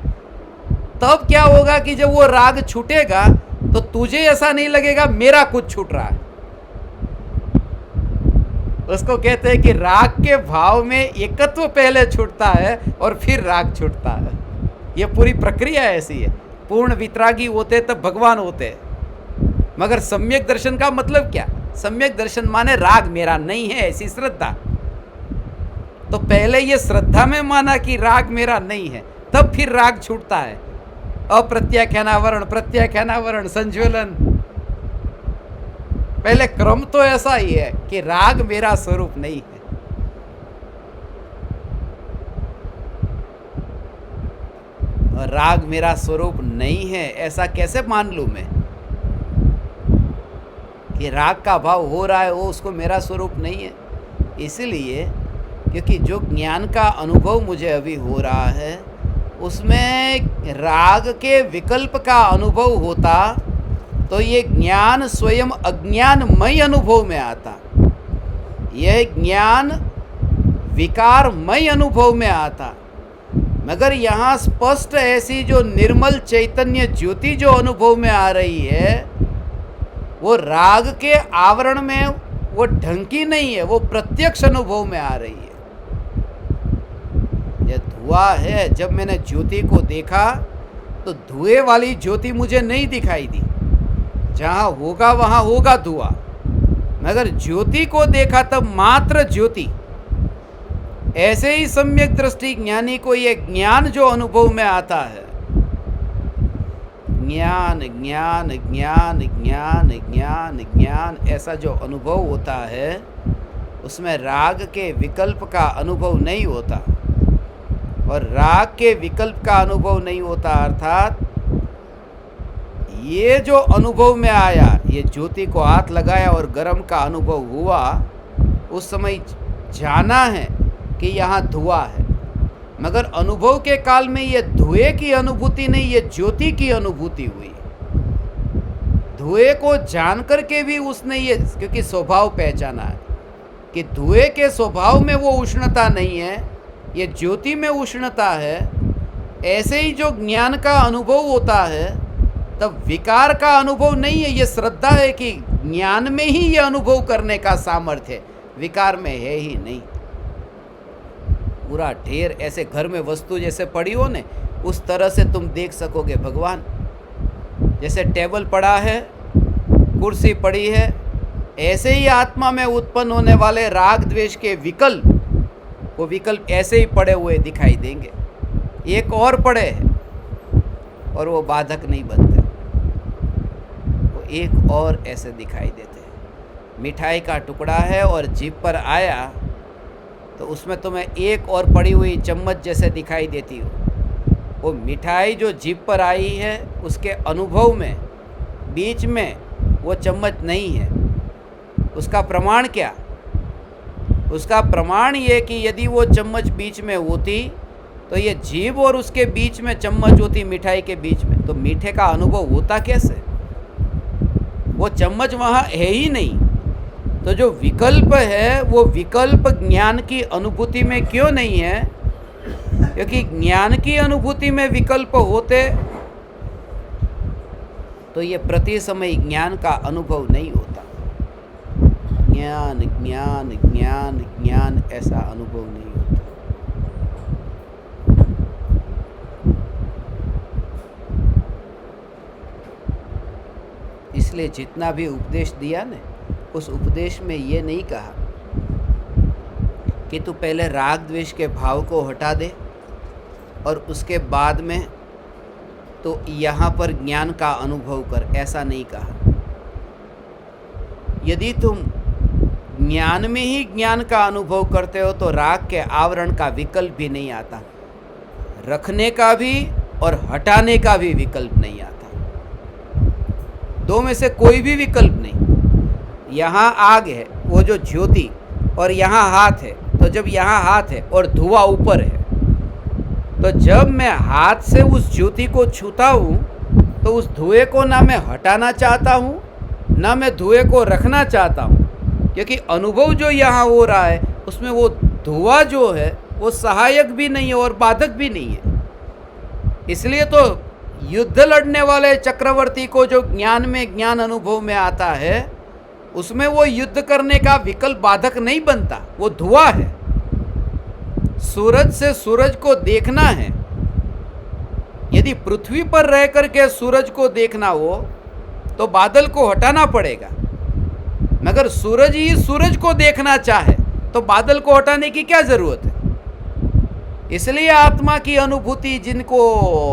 तब क्या होगा कि जब वो राग छूटेगा तो तुझे ऐसा नहीं लगेगा मेरा कुछ छूट रहा है। उसको कहते हैं कि राग के भाव में एकत्व पहले छूटता है और फिर राग छूटता है। ये पूरी प्रक्रिया ऐसी है। पूर्ण वितरागी होते तब भगवान होते। मगर सम्यक दर्शन का मतलब क्या? सम्यक दर्शन माने राग मेरा नहीं है ऐसी श्रद्धा। तो पहले ये श्रद्धा में माना कि राग मेरा नहीं है, तब फिर राग छूटता है। अप्रत्याख्यानावरण, प्रत्याख्यानावरण, संज्वलन। पहले क्रम तो ऐसा ही है कि राग मेरा स्वरूप नहीं है। और राग मेरा स्वरूप नहीं है ऐसा कैसे मान लूं मैं कि राग का भाव हो रहा है वो उसको मेरा स्वरूप नहीं है? इसलिए क्योंकि जो ज्ञान का अनुभव मुझे अभी हो रहा है उसमें राग के विकल्प का अनुभव होता तो ये ज्ञान स्वयं अज्ञानमय अनुभव में आता। यह ज्ञान विकारमय अनुभव में आता। मगर यहाँ स्पष्ट ऐसी जो निर्मल चैतन्य ज्योति जो अनुभव में आ रही है वो राग के आवरण में वो ढंकी नहीं है, वो प्रत्यक्ष अनुभव में आ रही है। यह धुआं है। जब मैंने ज्योति को देखा तो धुएं वाली ज्योति मुझे नहीं दिखाई दी। जहाँ होगा वहाँ होगा धुआं, मगर ज्योति को देखा तब मात्र ज्योति। ऐसे ही सम्यक दृष्टि ज्ञानी को ये ज्ञान जो अनुभव में आता है, ज्ञान ज्ञान ज्ञान ज्ञान ज्ञान ज्ञान, ऐसा जो अनुभव होता है उसमें राग के विकल्प का अनुभव नहीं होता। और राग के विकल्प का अनुभव नहीं होता अर्थात ये जो अनुभव में आया, ये ज्योति को हाथ लगाया और गर्म का अनुभव हुआ, उस समय जाना है कि यहाँ धुआं है, मगर अनुभव के काल में ये धुएं की अनुभूति नहीं, ये ज्योति की अनुभूति हुई। धुएं को जान करके भी उसने ये, क्योंकि स्वभाव पहचाना है कि धुएं के स्वभाव में वो उष्णता नहीं है, ये ज्योति में उष्णता है। ऐसे ही जो ज्ञान का अनुभव होता है, तब विकार का अनुभव नहीं है, ये श्रद्धा है कि ज्ञान में ही ये अनुभव करने का सामर्थ्य है, विकार में है ही नहीं। पूरा ढेर ऐसे घर में वस्तु जैसे पड़ी हो ने, उस तरह से तुम देख सकोगे भगवान। जैसे टेबल पड़ा है, कुर्सी पड़ी है, ऐसे ही आत्मा में उत्पन्न होने वाले राग द्वेष के विकल्प, वो विकल्प ऐसे ही पड़े हुए दिखाई देंगे। एक और पड़े हैं और वो बाधक नहीं बनते, वो एक और ऐसे दिखाई देते हैं। मिठाई का टुकड़ा है और जीभ पर आया तो उसमें तुम्हें एक और पड़ी हुई चम्मच जैसे दिखाई देती हो। वो मिठाई जो जीभ पर आई है, उसके अनुभव में बीच में वो चम्मच नहीं है। उसका प्रमाण क्या? उसका प्रमाण ये कि यदि वो चम्मच बीच में होती तो ये जीभ और उसके बीच में चम्मच होती, मिठाई के बीच में, तो मीठे का अनुभव होता कैसे? वो चम्मच वहाँ है ही नहीं। तो जो विकल्प है, वो विकल्प ज्ञान की अनुभूति में क्यों नहीं है? क्योंकि ज्ञान की अनुभूति में विकल्प होते तो ये प्रति समय ज्ञान का अनुभव नहीं होता। ज्ञान ज्ञान ज्ञान ज्ञान ऐसा अनुभव नहीं होता। इसलिए जितना भी उपदेश दिया ने, उस उपदेश में ये नहीं कहा कि तू पहले राग द्वेष के भाव को हटा दे और उसके बाद में तो यहाँ पर ज्ञान का अनुभव कर, ऐसा नहीं कहा। यदि तुम ज्ञान में ही ज्ञान का अनुभव करते हो तो राग के आवरण का विकल्प भी नहीं आता, रखने का भी और हटाने का भी विकल्प नहीं आता। दो में से कोई भी विकल्प नहीं। यहाँ आग है, वो जो ज्योति, और यहाँ हाथ है, तो जब यहाँ हाथ है और धुआं ऊपर है, तो जब मैं हाथ से उस ज्योति को छूता हूँ तो उस धुएं को ना मैं हटाना चाहता हूँ, ना मैं धुएं को रखना चाहता हूँ, क्योंकि अनुभव जो यहाँ हो रहा है उसमें वो धुआं जो है वो सहायक भी नहीं है और बाधक भी नहीं है। इसलिए तो युद्ध लड़ने वाले चक्रवर्ती को जो ज्ञान में, ज्ञान अनुभव में आता है, उसमें वो युद्ध करने का विकल्प बाधक नहीं बनता, वो धुआं है। सूरज से सूरज को देखना है, यदि पृथ्वी पर रह करके सूरज को देखना हो तो बादल को हटाना पड़ेगा, मगर सूरज ही सूरज को देखना चाहे तो बादल को हटाने की क्या जरूरत है? इसलिए आत्मा की अनुभूति जिनको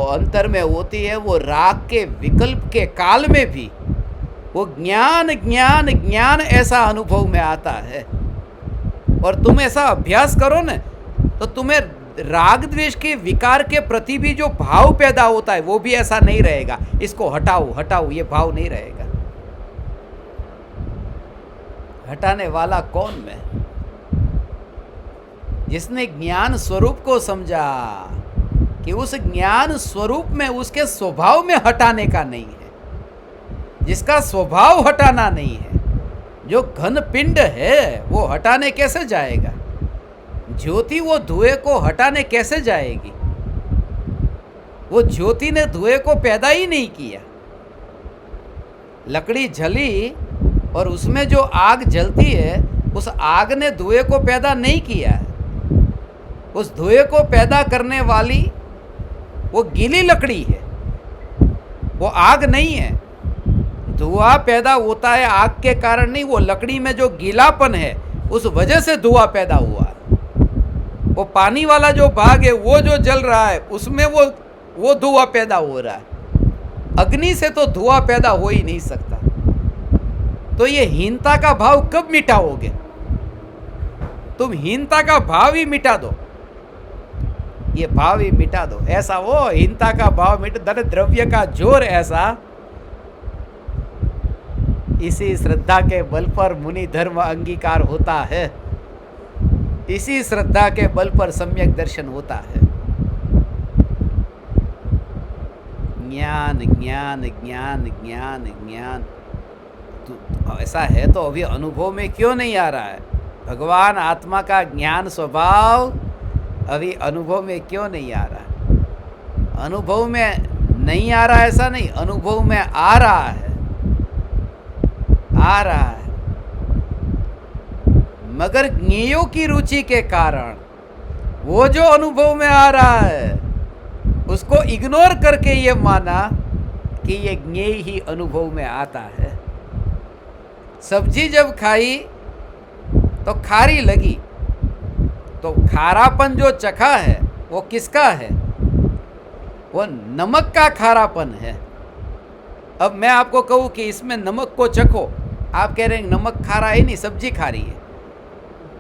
अंतर में होती है, वो राग के विकल्प के काल में भी वो ज्ञान ज्ञान ज्ञान ऐसा अनुभव में आता है। और तुम ऐसा अभ्यास करो ना, तो तुम्हें राग द्वेष के विकार के प्रति भी जो भाव पैदा होता है वो भी ऐसा नहीं रहेगा, इसको हटाओ हटाओ ये भाव नहीं रहेगा। हटाने वाला कौन? मैं, जिसने ज्ञान स्वरूप को समझा कि उस ज्ञान स्वरूप में, उसके स्वभाव में हटाने का नहीं है, जिसका स्वभाव हटाना नहीं है, जो घन पिंड है वो हटाने कैसे जाएगा? ज्योति वो धुएं को हटाने कैसे जाएगी? वो ज्योति ने धुएं को पैदा ही नहीं किया। लकड़ी जली और उसमें जो आग जलती है, उस आग ने धुएं को पैदा नहीं किया है। उस धुएं को पैदा करने वाली वो गीली लकड़ी है, वो आग नहीं है। धुआं पैदा होता है आग के कारण नहीं, वो लकड़ी में जो गीलापन है उस वजह से धुआं पैदा हुआ है। वो पानी वाला जो भाग है वो जो जल रहा है उसमें वो धुआं पैदा हो रहा है। अग्नि से तो धुआं पैदा हो ही नहीं सकता। तो ये हीनता का भाव कब मिटाओगे? तुम हीनता का भाव ही मिटा दो, ये भाव ही मिटा दो। ऐसा वो हीनता का भाव मिट, धन द्रव्य का जोर ऐसा इसी श्रद्धा के बल पर मुनि धर्म अंगीकार होता है, इसी श्रद्धा के बल पर सम्यक दर्शन होता है। ज्ञान ज्ञान ज्ञान ज्ञान ज्ञान, तो ऐसा है तो अभी अनुभव में क्यों नहीं आ रहा है? भगवान आत्मा का ज्ञान स्वभाव अभी अनुभव में क्यों नहीं आ रहा है? अनुभव में नहीं आ रहा, ऐसा नहीं, अनुभव में आ रहा है, आ रहा है, मगर ज्ञेयों की रुचि के कारण वो जो अनुभव में आ रहा है उसको इग्नोर करके ये माना कि ये ज्ञेय ही अनुभव में आता है। सब्जी जब खाई तो खारी लगी, तो खारापन जो चखा है वो किसका है? वो नमक का खारापन है। अब मैं आपको कहूँ कि इसमें नमक को चखो, आप कह रहे हैं नमक खारा है, नहीं सब्जी खारी है,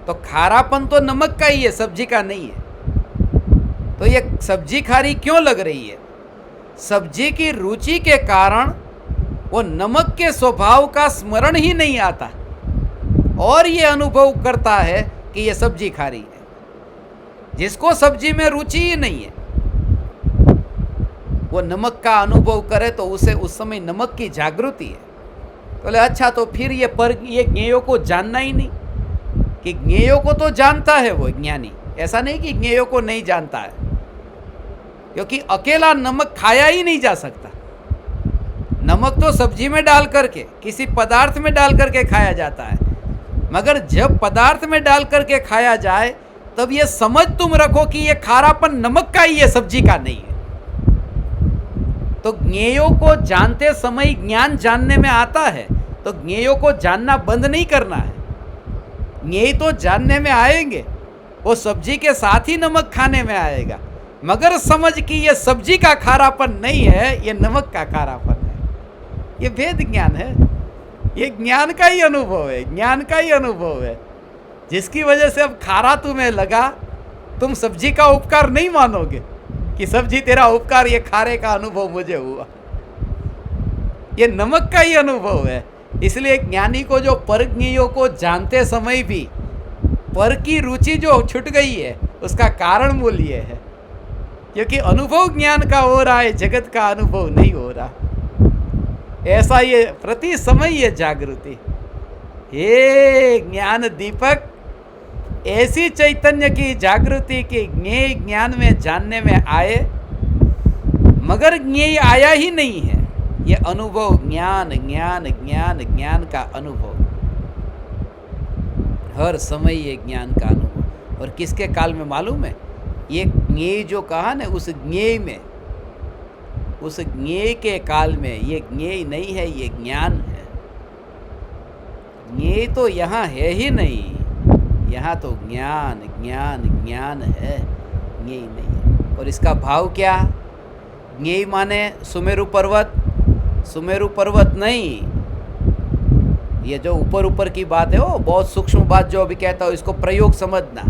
तो खारापन तो नमक का ही है, सब्जी का नहीं है। तो ये सब्जी खारी क्यों लग रही है? सब्जी की रुचि के कारण वो नमक के स्वभाव का स्मरण ही नहीं आता और ये अनुभव करता है कि ये सब्जी खारी है। जिसको सब्जी में रुचि ही नहीं है वो नमक का अनुभव करे तो उसे उस समय नमक की जागृति है। बोले अच्छा, तो फिर ये ज्ञेयों को जानना ही नहीं? कि ज्ञेयों को तो जानता है वो ज्ञानी, ऐसा नहीं कि ज्ञेयों को नहीं जानता है, क्योंकि अकेला नमक खाया ही नहीं जा सकता। नमक तो सब्जी में डाल करके, किसी पदार्थ में डाल करके खाया जाता है, मगर जब पदार्थ में डाल करके खाया जाए तब ये समझ तुम रखो कि ये खारापन नमक का ही है, सब्जी का नहीं है। तो ज्ञेयों को जानते समय ज्ञान जानने में आता है, तो ज्ञेयों को जानना बंद नहीं करना है। ज्ञेय तो जानने में आएंगे, वो सब्जी के साथ ही नमक खाने में आएगा, मगर समझ कि ये सब्जी का खारापन नहीं है, ये नमक का खारापन है। ये भेद ज्ञान है, ये ज्ञान का ही अनुभव है, ज्ञान का ही अनुभव है, जिसकी वजह से अब खारा तुम्हें लगा, तुम सब्जी का उपकार नहीं मानोगे कि सब्जी तेरा उपकार, ये खारे का अनुभव मुझे हुआ। ये नमक का ही अनुभव है। इसलिए ज्ञानी को जो परज्ञेयों को जानते समय भी पर की रुचि जो छूट गई है उसका कारण मूल्य है, क्योंकि अनुभव ज्ञान का हो रहा है, जगत का अनुभव नहीं हो रहा। ऐसा ये प्रति समय ये जागृति, हे ज्ञान दीपक, ऐसी चैतन्य की जागृति की ज्ञेय ज्ञान में जानने में आए, मगर ज्ञेय आया ही नहीं है। ये अनुभव ज्ञान ज्ञान ज्ञान ज्ञान का अनुभव, हर समय ये ज्ञान का अनुभव। और किसके काल में मालूम है? ये ज्ञेय जो कहा ना, उस ज्ञेय में, उस ज्ञेय के काल में ये ज्ञेय नहीं है, ये ज्ञान है। ज्ञेय तो यहाँ है ही नहीं, यहाँ तो ज्ञान ज्ञान ज्ञान है, ज्ञेय नहीं है। और इसका भाव क्या? ज्ञेय माने सुमेरु पर्वत, सुमेरु पर्वत नहीं, ये जो ऊपर ऊपर की बात है, वो बहुत सूक्ष्म बात जो अभी कहता हूँ, इसको प्रयोग समझना।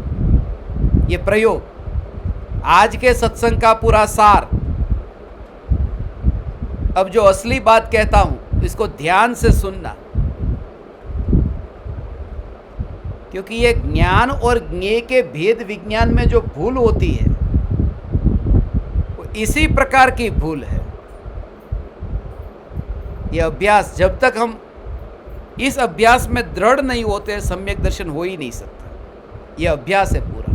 ये प्रयोग आज के सत्संग का पूरा सार। अब जो असली बात कहता हूं इसको ध्यान से सुनना, क्योंकि ये ज्ञान और ज्ञेय के भेद विज्ञान में जो भूल होती है वो इसी प्रकार की भूल है। ये अभ्यास, जब तक हम इस अभ्यास में दृढ़ नहीं होते सम्यक दर्शन हो ही नहीं सकता। ये अभ्यास है पूरा।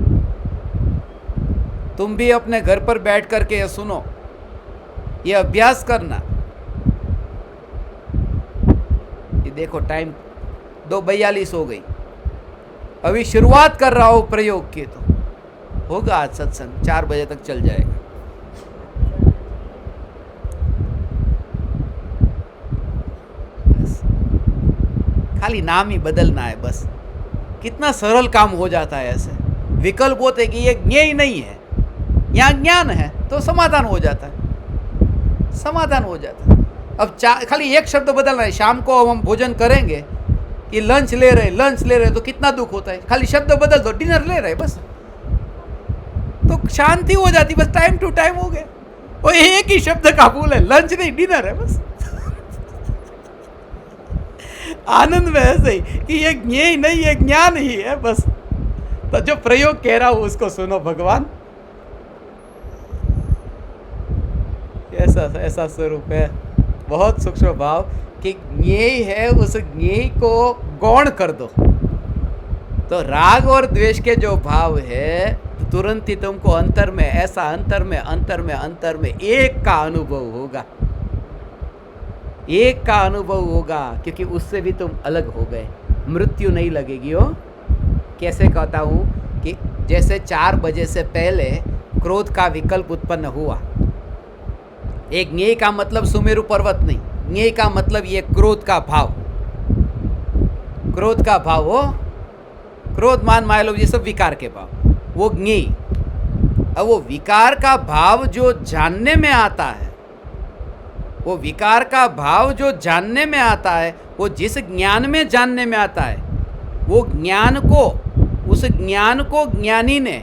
तुम भी अपने घर पर बैठ करके ये सुनो, ये अभ्यास करना। ये देखो टाइम 2:42 हो गई, अभी शुरुआत कर रहा हूँ प्रयोग की, तो होगा आज सत्संग 4 बजे तक चल जाएगा। बस खाली नाम ही बदलना है, बस कितना सरल काम हो जाता है ऐसे। विकल्प होते कि ये ज्ञेय नहीं है, यहाँ ज्ञान है, तो समाधान हो जाता है, समाधान हो जाता है। अब खाली एक शब्द बदलना है। शाम को हम भोजन करेंगे कि लंच ले रहे, लंच ले रहे, तो कितना दुख होता है। खाली शब्द बदल दो, डिनर ले रहे, बस तो शांति हो जाती। बस टाइम टू टाइम हो गया। वो एक ही शब्द का भूल है, लंच नहीं डिनर है बस। आनंद में ऐसे ही कि ये ज्ञेय नहीं, ये ज्ञान ही है बस। तो जो प्रयोग कह रहा हूं उसको सुनो भगवान। ऐसा ऐसा स्वरूप है, बहुत सूक्ष्म भाव कि ज्ञेय है, उस ज्ञेय को गौण कर दो तो राग और द्वेष के जो भाव है तुरंत ही तुमको अंतर में, ऐसा अंतर में अंतर में अंतर में एक का अनुभव होगा, एक का अनुभव होगा, क्योंकि उससे भी तुम अलग हो गए। मृत्यु नहीं लगेगी हो। कैसे कहता हूँ कि जैसे 4 बजे से पहले क्रोध का विकल्प उत्पन्न हुआ। एक ज्ञेय का मतलब सुमेरु पर्वत नहीं, ज्ञेय का मतलब ये क्रोध का भाव, क्रोध का भाव हो, क्रोध मान लो ये सब विकार के भाव, वो ज्ञेय। अब वो विकार का भाव जो जानने में आता है, वो विकार का भाव जो जानने में आता है, वो जिस ज्ञान में जानने में आता है, वो ज्ञान को, उस ज्ञान को ज्ञानी ने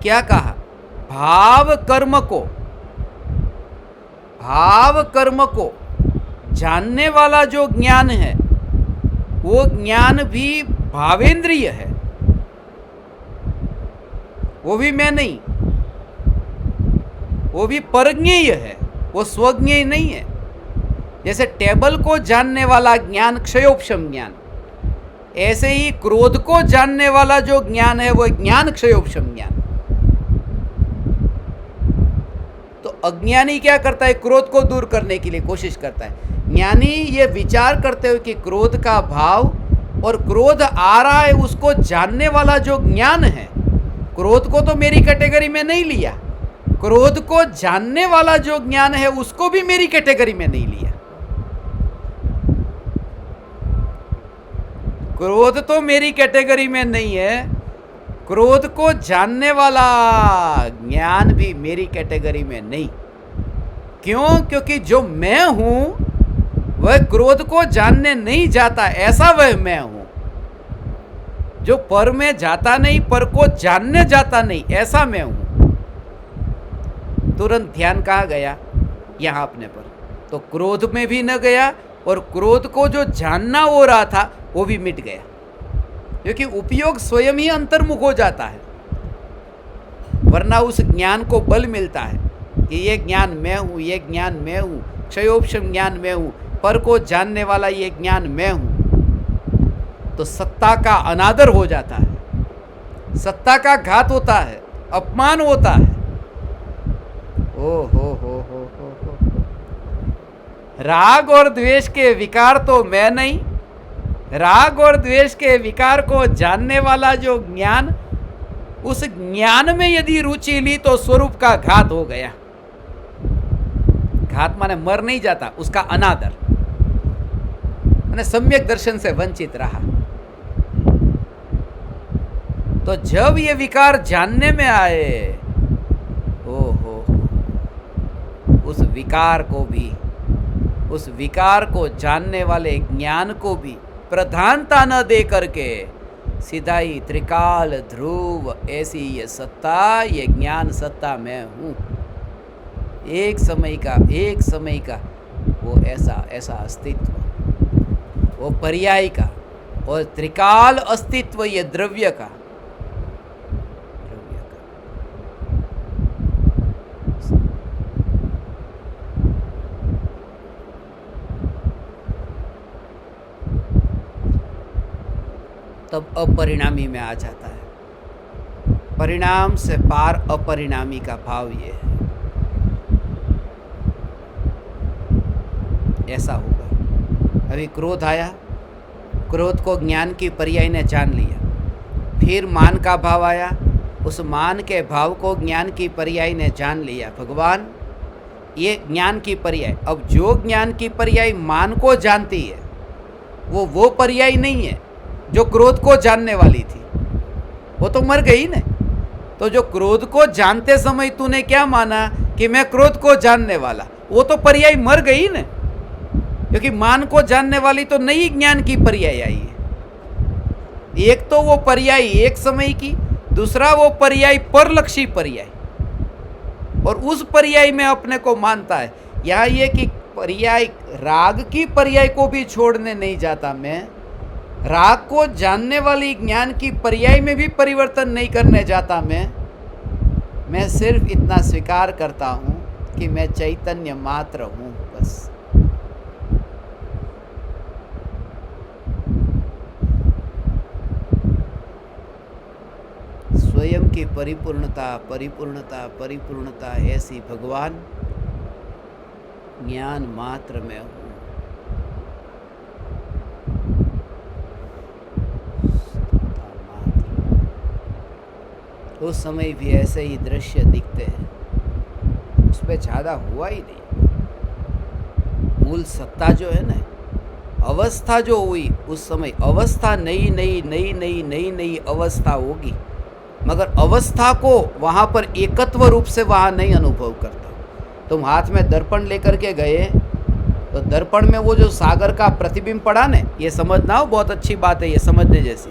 क्या कहा? भाव कर्म को, भाव कर्म को जानने वाला जो ज्ञान है, वो ज्ञान भी भावेंद्रिय है, वो भी मैं नहीं, वो भी परज्ञेय है, वो स्वज्ञेय नहीं है। जैसे टेबल को जानने वाला ज्ञान क्षयोपशम ज्ञान, ऐसे ही क्रोध को जानने वाला जो ज्ञान है वो ज्ञान क्षयोपशम ज्ञान। तो अज्ञानी क्या करता है? क्रोध को दूर करने के लिए कोशिश करता है। ज्ञानी ये विचार करते हुए कि क्रोध का भाव और क्रोध आ रहा है, उसको जानने वाला जो ज्ञान है, क्रोध को तो मेरी कैटेगरी में नहीं लिया, क्रोध को जानने वाला जो ज्ञान है उसको भी मेरी कैटेगरी में नहीं लिया। क्रोध तो मेरी कैटेगरी में नहीं है, क्रोध को जानने वाला ज्ञान भी मेरी कैटेगरी में नहीं। क्यों? क्योंकि जो मैं हूं वह क्रोध को जानने नहीं जाता, ऐसा वह मैं हूं। जो पर में जाता नहीं, पर को जानने जाता नहीं, ऐसा मैं हूं। तुरंत ध्यान कहाँ गया? यहाँ अपने पर। तो क्रोध में भी न गया और क्रोध को जो जानना हो रहा था वो भी मिट गया, क्योंकि उपयोग स्वयं ही अंतर्मुख हो जाता है। वरना उस ज्ञान को बल मिलता है कि ये ज्ञान मैं हूँ, ये ज्ञान मैं हूँ, क्षयोपशम ज्ञान मैं हूँ, पर को जानने वाला ये ज्ञान मैं हूँ। तो सत्ता का अनादर हो जाता है, सत्ता का घात होता है, अपमान होता है। ओ हो। राग और द्वेष के विकार तो मैं नहीं, राग और द्वेष के विकार को जानने वाला जो ज्ञान, उस ज्ञान में यदि रुचि ली तो स्वरूप का घात हो गया। घात माने मर नहीं जाता, उसका अनादर, माने सम्यक दर्शन से वंचित रहा। तो जब ये विकार जानने में आए, हो उस विकार को भी, उस विकार को जानने वाले ज्ञान को भी प्रधानता न दे करके सीधा ही त्रिकाल ध्रुव ऐसी ये सत्ता, ये ज्ञान सत्ता मैं हूँ, एक समय का वो ऐसा अस्तित्व, वो पर्याय का और त्रिकाल अस्तित्व ये द्रव्य का। तब अपरिणामी में आ जाता है। परिणाम से पार अपरिणामी का भाव ये है। ऐसा होगा। अभी क्रोध आया, क्रोध को ज्ञान की पर्याय ने जान लिया। फिर मान का भाव आया, उस मान के भाव को ज्ञान की पर्याय ने जान लिया। भगवान ये ज्ञान की पर्याय, अब जो ज्ञान की पर्याय मान को जानती है वो पर्याय नहीं है जो क्रोध को जानने वाली थी, वो तो मर गई ना। तो जो क्रोध को जानते समय तूने क्या माना कि मैं क्रोध को जानने वाला, वो तो पर्याय मर गई ना, क्योंकि मान को जानने वाली तो नई ज्ञान की पर्याय आई है। एक तो वो पर्याय एक समय की, दूसरा वो पर्याय परलक्षी पर्याय, और उस पर्याय में अपने को मानता है। यहाँ ये कि पर्याय, राग की पर्याय को भी छोड़ने नहीं जाता मैं, राग को जानने वाली ज्ञान की पर्याय में भी परिवर्तन नहीं करने जाता मैं सिर्फ इतना स्वीकार करता हूँ कि मैं चैतन्य मात्र हूँ, बस। स्वयं की परिपूर्णता, परिपूर्णता, परिपूर्णता, ऐसी भगवान ज्ञान मात्र में हूँ। उस समय भी ऐसे ही दृश्य दिखते हैं, उसमें ज़्यादा हुआ ही नहीं। मूल सत्ता जो है ना, अवस्था जो हुई उस समय, अवस्था नई नई नई नई नई नई अवस्था होगी, मगर अवस्था को वहाँ पर एकत्व रूप से वहाँ नहीं अनुभव करता। तुम हाथ में दर्पण लेकर के गए तो दर्पण में वो जो सागर का प्रतिबिंब पड़ा ना, ये समझना हो, बहुत अच्छी बात है ये समझने जैसी,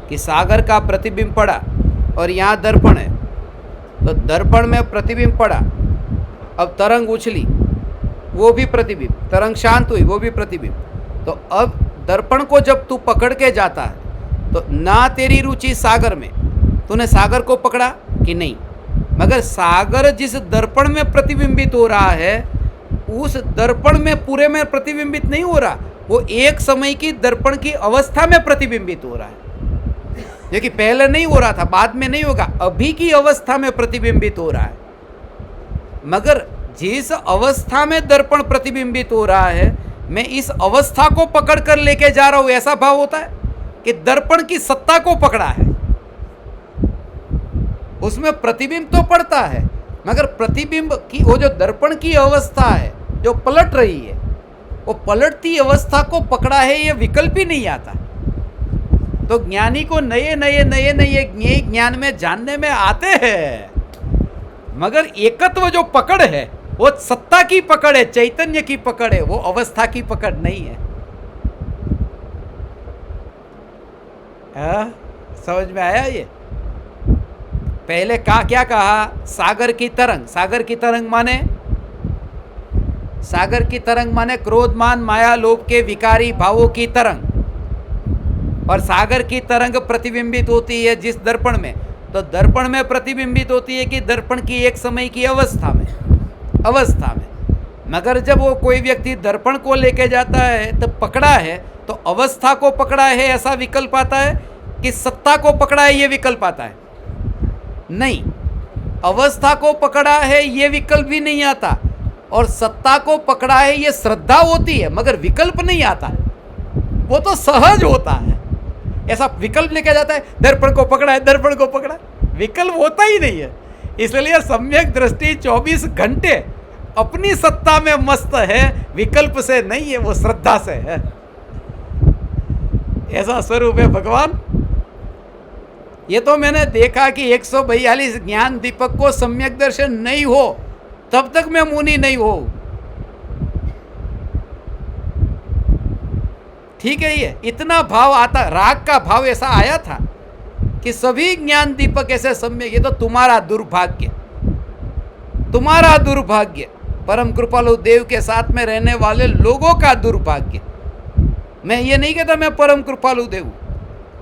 कि सागर का प्रतिबिंब पड़ा और यहाँ दर्पण है, तो दर्पण में प्रतिबिंब पड़ा, अब तरंग उछली, वो भी प्रतिबिंब, तरंग शांत हुई, वो भी प्रतिबिंब। तो अब दर्पण को जब तू पकड़ के जाता है तो ना तेरी रुचि सागर में, तूने सागर को पकड़ा कि नहीं, मगर सागर जिस दर्पण में प्रतिबिंबित हो रहा है उस दर्पण में पूरे में प्रतिबिंबित नहीं हो रहा, वो एक समय की दर्पण की अवस्था में प्रतिबिंबित हो रहा है, जो कि पहले नहीं हो रहा था, बाद में नहीं होगा, अभी की अवस्था में प्रतिबिंबित हो रहा है। मगर जिस अवस्था में दर्पण प्रतिबिंबित हो रहा है, मैं इस अवस्था को पकड़ कर लेके जा रहा हूं, ऐसा भाव होता है कि दर्पण की सत्ता को पकड़ा है। उसमें प्रतिबिंब तो पड़ता है, मगर प्रतिबिंब की वो जो दर्पण की अवस्था है जो पलट रही है, वो पलटती अवस्था को पकड़ा है, ये विकल्प ही नहीं आता। तो ज्ञानी को नए नए नए नए ज्ञान में जानने में आते हैं, मगर एकत्व जो पकड़ है वो सत्ता की पकड़ है, चैतन्य की पकड़ है, वो अवस्था की पकड़ नहीं है। समझ में आया ये? पहले क्या कहा? सागर की तरंग। सागर की तरंग माने, सागर की तरंग माने क्रोध मान माया लोभ के विकारी भावों की तरंग। और सागर की तरंग प्रतिबिंबित होती है जिस दर्पण में, तो दर्पण में प्रतिबिंबित होती है कि दर्पण की एक समय की अवस्था में। मगर जब वो कोई व्यक्ति दर्पण को लेके जाता है तो पकड़ा है, तो अवस्था को पकड़ा है ऐसा विकल्प आता है कि सत्ता को पकड़ा है ये विकल्प आता है? नहीं, अवस्था को पकड़ा है ये विकल्प भी नहीं आता, और सत्ता को पकड़ा है ये श्रद्धा होती है, मगर विकल्प नहीं आता, वो तो सहज होता है। ऐसा विकल्प लेके जाता है, दर्पण को पकड़ा है, दर्पण को पकड़ा है, विकल्प होता ही नहीं है। इसलिए सम्यक दृष्टि 24 घंटे अपनी सत्ता में मस्त है, विकल्प से नहीं है, वो श्रद्धा से है। ऐसा स्वरूप है भगवान। ये तो मैंने देखा कि 142 ज्ञान दीपक को सम्यक दर्शन नहीं हो तब तक मैं मुनि नहीं हो। ठीक है, ये इतना भाव आता, राग का भाव ऐसा आया था कि सभी ज्ञान दीपक ऐसे सम्यक। ये तो तुम्हारा दुर्भाग्य, तुम्हारा दुर्भाग्य, परम कृपालु देव के साथ में रहने वाले लोगों का दुर्भाग्य। मैं ये नहीं कहता मैं परम कृपालु देव,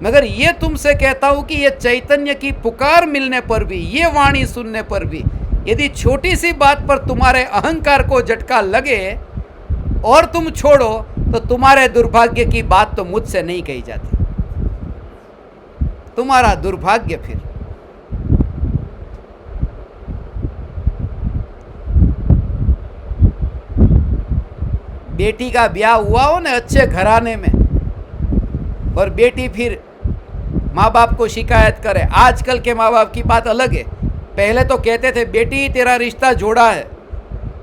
मगर ये तुमसे कहता हूं कि ये चैतन्य की पुकार मिलने पर भी, ये वाणी सुनने पर भी, यदि छोटी सी बात पर तुम्हारे अहंकार को झटका लगे और तुम छोड़ो, तो तुम्हारे दुर्भाग्य की बात तो मुझसे नहीं कही जाती, तुम्हारा दुर्भाग्य। फिर बेटी का ब्याह हुआ हो ना अच्छे घराने में, और बेटी फिर माँ बाप को शिकायत करे। आजकल के माँ बाप की बात अलग है। पहले तो कहते थे बेटी तेरा रिश्ता जोड़ा है,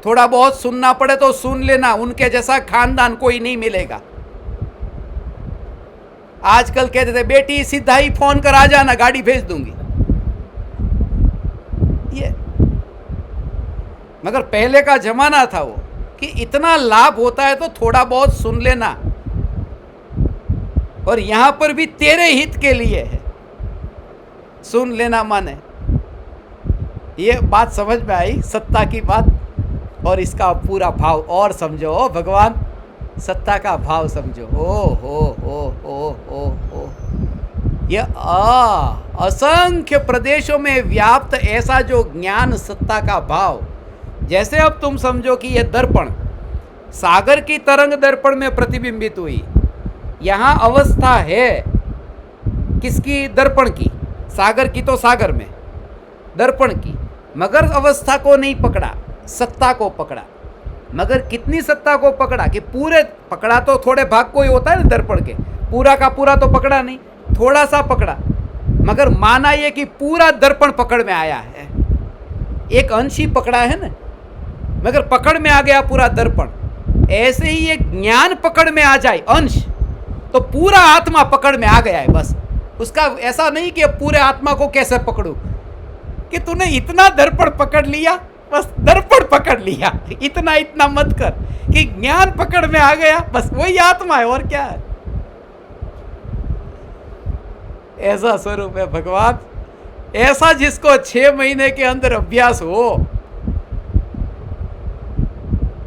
थोड़ा बहुत सुनना पड़े तो सुन लेना, उनके जैसा खानदान कोई नहीं मिलेगा। आजकल कहते थे बेटी सीधा ही फोन कर आ जाना, गाड़ी भेज दूंगी। ये मगर पहले का जमाना था वो, कि इतना लाभ होता है तो थोड़ा बहुत सुन लेना, और यहां पर भी तेरे हित के लिए है, सुन लेना माने। ये बात समझ में आई, सत्ता की बात। और इसका पूरा भाव और समझो। ओ भगवान, सत्ता का भाव समझो। ओ ये असंख्य प्रदेशों में व्याप्त ऐसा जो ज्ञान सत्ता का भाव, जैसे अब तुम समझो कि ये दर्पण सागर की तरंग दर्पण में प्रतिबिंबित हुई। यहाँ अवस्था है किसकी? दर्पण की। सागर की तो सागर में, दर्पण की। मगर अवस्था को नहीं पकड़ा, सत्ता को पकड़ा। मगर कितनी सत्ता को पकड़ा कि पूरे पकड़ा तो थोड़े भाग को ही होता है ना दर्पण के, पूरा का पूरा तो पकड़ा नहीं, थोड़ा सा पकड़ा। मगर माना ये कि पूरा दर्पण पकड़ में आया है, एक अंश ही पकड़ा है ना, मगर पकड़ में आ गया पूरा दर्पण। ऐसे ही एक ज्ञान पकड़ में आ जाए अंश, तो पूरा आत्मा पकड़ में आ गया है। बस उसका ऐसा नहीं कि पूरे आत्मा को कैसे पकड़ूं, कि तूने इतना दर्पण पकड़ लिया, बस दर्पण पकड़ लिया, इतना इतना मत कर कि ज्ञान पकड़ में आ गया, बस वही आत्मा है और क्या है। ऐसा स्वरूप है भगवान, ऐसा जिसको 6 महीने के अंदर अभ्यास हो।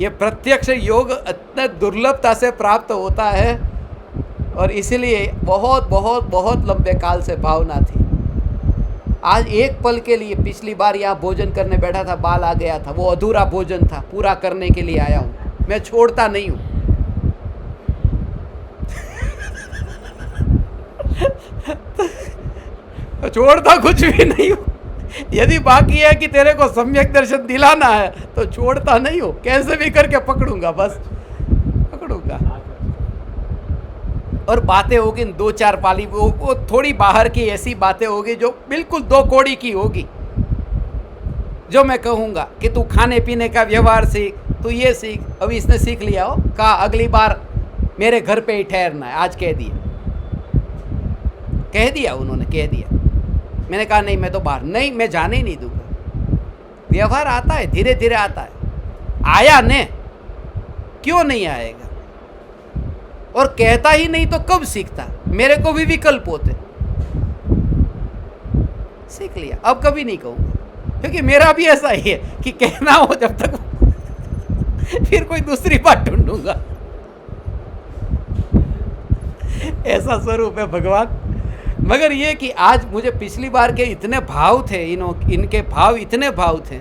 ये प्रत्यक्ष योग इतने दुर्लभता से प्राप्त होता है, और इसीलिए बहुत बहुत बहुत लंबे काल से भावना थी। आज एक पल के लिए, पिछली बार यहाँ भोजन करने बैठा था, बाल आ गया था, वो अधूरा भोजन था, पूरा करने के लिए आया हूँ। मैं छोड़ता नहीं हूँ। छोड़ता कुछ भी नहीं हूँ। यदि बाकी है कि तेरे को सम्यक दर्शन दिलाना है तो छोड़ता नहीं हूँ, कैसे भी करके पकड़ूंगा, बस पकड़ूंगा। और बातें होगी 2-4 पाली, वो थोड़ी बाहर की ऐसी बातें होगी जो बिल्कुल 2 कौड़ी की होगी, जो मैं कहूँगा कि तू खाने पीने का व्यवहार सीख, तू ये सीख। अभी इसने सीख लिया हो, कहा अगली बार मेरे घर पे ही ठहरना है, आज कह दिया उन्होंने, कह दिया। मैंने कहा नहीं, मैं तो बाहर नहीं, मैं जाने ही नहीं दूंगा। व्यवहार आता है, धीरे धीरे आता है। आया ने, क्यों नहीं आएगा? और कहता ही नहीं तो कब सीखता? मेरे को भी विकल्प होते, सीख लिया, अब कभी नहीं कहूँगा, क्योंकि मेरा भी ऐसा ही है कि कहना हो जब तक फिर कोई दूसरी बात ढूंढूंगा। ऐसा स्वरूप है भगवान। मगर ये कि आज मुझे पिछली बार के इतने भाव थे, इनके भाव इतने भाव थे,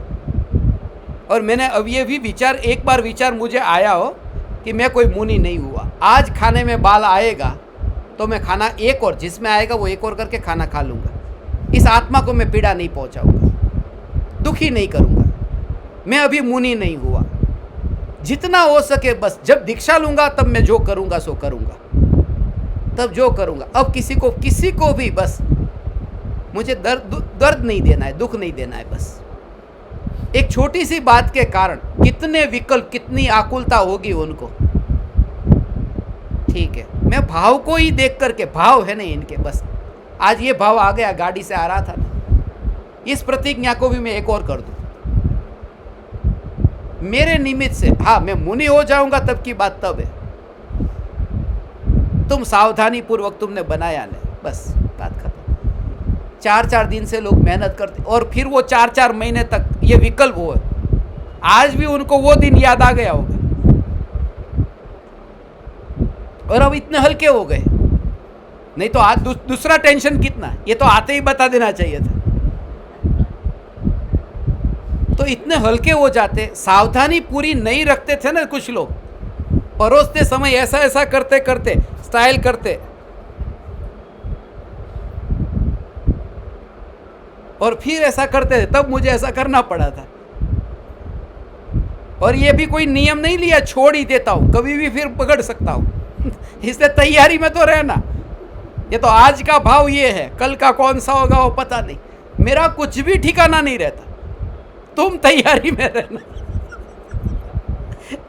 और मैंने अब ये भी विचार, एक बार विचार मुझे आया हो कि मैं कोई मुनि नहीं हुआ। आज खाने में बाल आएगा तो मैं खाना एक और, जिसमें आएगा वो एक और करके खाना खा लूँगा। इस आत्मा को मैं पीड़ा नहीं पहुँचाऊँगा, दुखी नहीं करूँगा। मैं अभी मुनि नहीं हुआ। जितना हो सके बस, जब दीक्षा लूँगा तब मैं जो करूँगा सो करूँगा, तब जो करूँगा। अब किसी को भी बस मुझे दर्द नहीं देना है, दुख नहीं देना है। बस एक छोटी सी बात के कारण कितने विकल्प, कितनी आकुलता होगी उनको। ठीक है, मैं भाव को ही देख करके, भाव है नहीं इनके, बस आज ये भाव आ गया, गाड़ी से आ रहा था ना, इस प्रतिज्ञा को भी मैं एक और कर दूं मेरे निमित्त से। हाँ, मैं मुनि हो जाऊंगा तब की बात तब है। तुम सावधानी पूर्वक तुमने बनाया नहीं, बस बात खत्म। 4-4 दिन से लोग मेहनत करते, और फिर वो 4-4 महीने तक ये विकल्प हो। आज भी उनको वो दिन याद आ गया होगा, और अब इतने हल्के हो गए। नहीं तो आज दूसरा टेंशन कितना, ये तो आते ही बता देना चाहिए था। तो इतने हल्के हो जाते, सावधानी पूरी नहीं रखते थे ना कुछ लोग। परोसते समय ऐसा ऐसा करते करते, स्टाइल करते, और फिर ऐसा करते थे, तब मुझे ऐसा करना पड़ा था। और ये भी कोई नियम नहीं लिया, छोड़ ही देता हूं, कभी भी फिर पकड़ सकता हूं। इसलिए तैयारी में तो रहना। ये तो आज का भाव ये है, कल का कौन सा होगा वो पता नहीं। मेरा कुछ भी ठिकाना नहीं रहता, तुम तैयारी में रहना।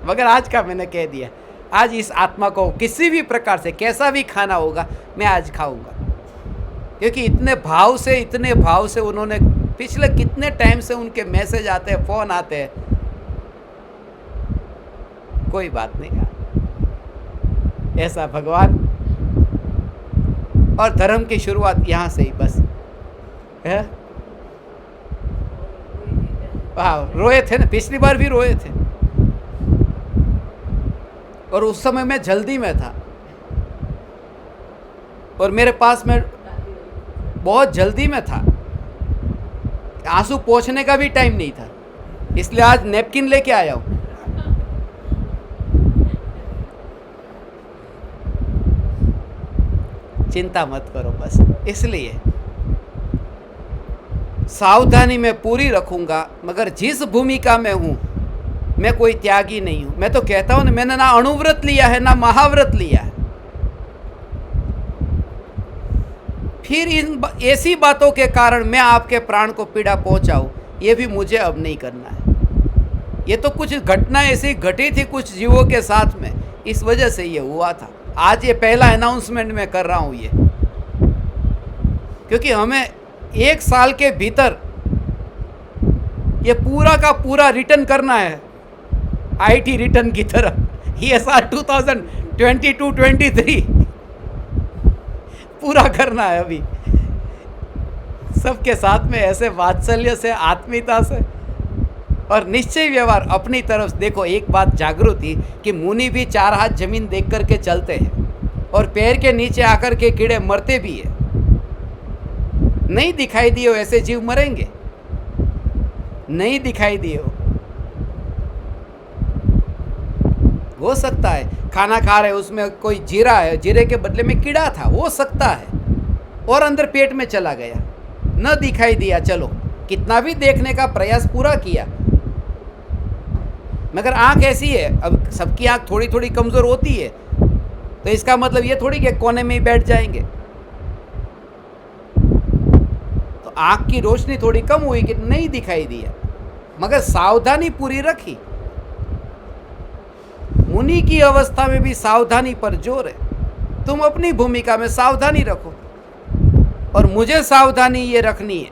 मगर आज का मैंने कह दिया, आज इस आत्मा को किसी भी प्रकार से कैसा भी खाना होगा मैं आज खाऊंगा, क्योंकि इतने भाव से उन्होंने, पिछले कितने टाइम से उनके मैसेज आते हैं, फोन आते हैं। कोई बात नहीं, ऐसा भगवान। और धर्म की शुरुआत यहाँ से ही बस है। वाह, रोए थे ना, पिछली बार भी रोए थे। और उस समय मैं जल्दी में था और मेरे पास में बहुत जल्दी में था, आंसू पोंछने का भी टाइम नहीं था, इसलिए आज नैपकिन लेके आया हूं। चिंता मत करो बस, इसलिए सावधानी मैं पूरी रखूंगा, मगर जिस भूमिका में हूं मैं कोई त्यागी नहीं हूं। मैं तो कहता हूं ना, मैंने ना अणुव्रत लिया है ना महाव्रत लिया है। फिर इन ऐसी बातों के कारण मैं आपके प्राण को पीड़ा पहुंचाऊं, ये भी मुझे अब नहीं करना है। ये तो कुछ घटना ऐसी घटी थी कुछ जीवों के साथ में, इस वजह से ये हुआ था। आज ये पहला अनाउंसमेंट मैं कर रहा हूं ये, क्योंकि हमें 1 साल के भीतर ये पूरा का पूरा रिटर्न करना है, आईटी रिटर्न की तरह। ये साल 2022-23 पूरा करना है अभी, सबके साथ में ऐसे वात्सल्य से, आत्मीयता से और निश्चय व्यवहार अपनी तरफ से। देखो एक बात जागृत थी कि मुनि भी 4 हाथ जमीन देख करके चलते हैं और पैर के नीचे आकर के कीड़े मरते भी है। नहीं दिखाई दिए हो ऐसे जीव मरेंगे, नहीं दिखाई दिए हो सकता है खाना खा रहे उसमें कोई जीरा है, जीरे के बदले में कीड़ा था, हो सकता है, और अंदर पेट में चला गया, न दिखाई दिया। चलो कितना भी देखने का प्रयास पूरा किया, मगर आंख ऐसी है, अब सबकी आंख थोड़ी थोड़ी कमजोर होती है, तो इसका मतलब ये थोड़ी कि कोने में ही बैठ जाएंगे। तो आंख की रोशनी थोड़ी कम हुई कि नहीं दिखाई दिया, मगर सावधानी पूरी रखी। मुनि की अवस्था में भी सावधानी पर जोर है। तुम अपनी भूमिका में सावधानी रखो, और मुझे सावधानी ये रखनी है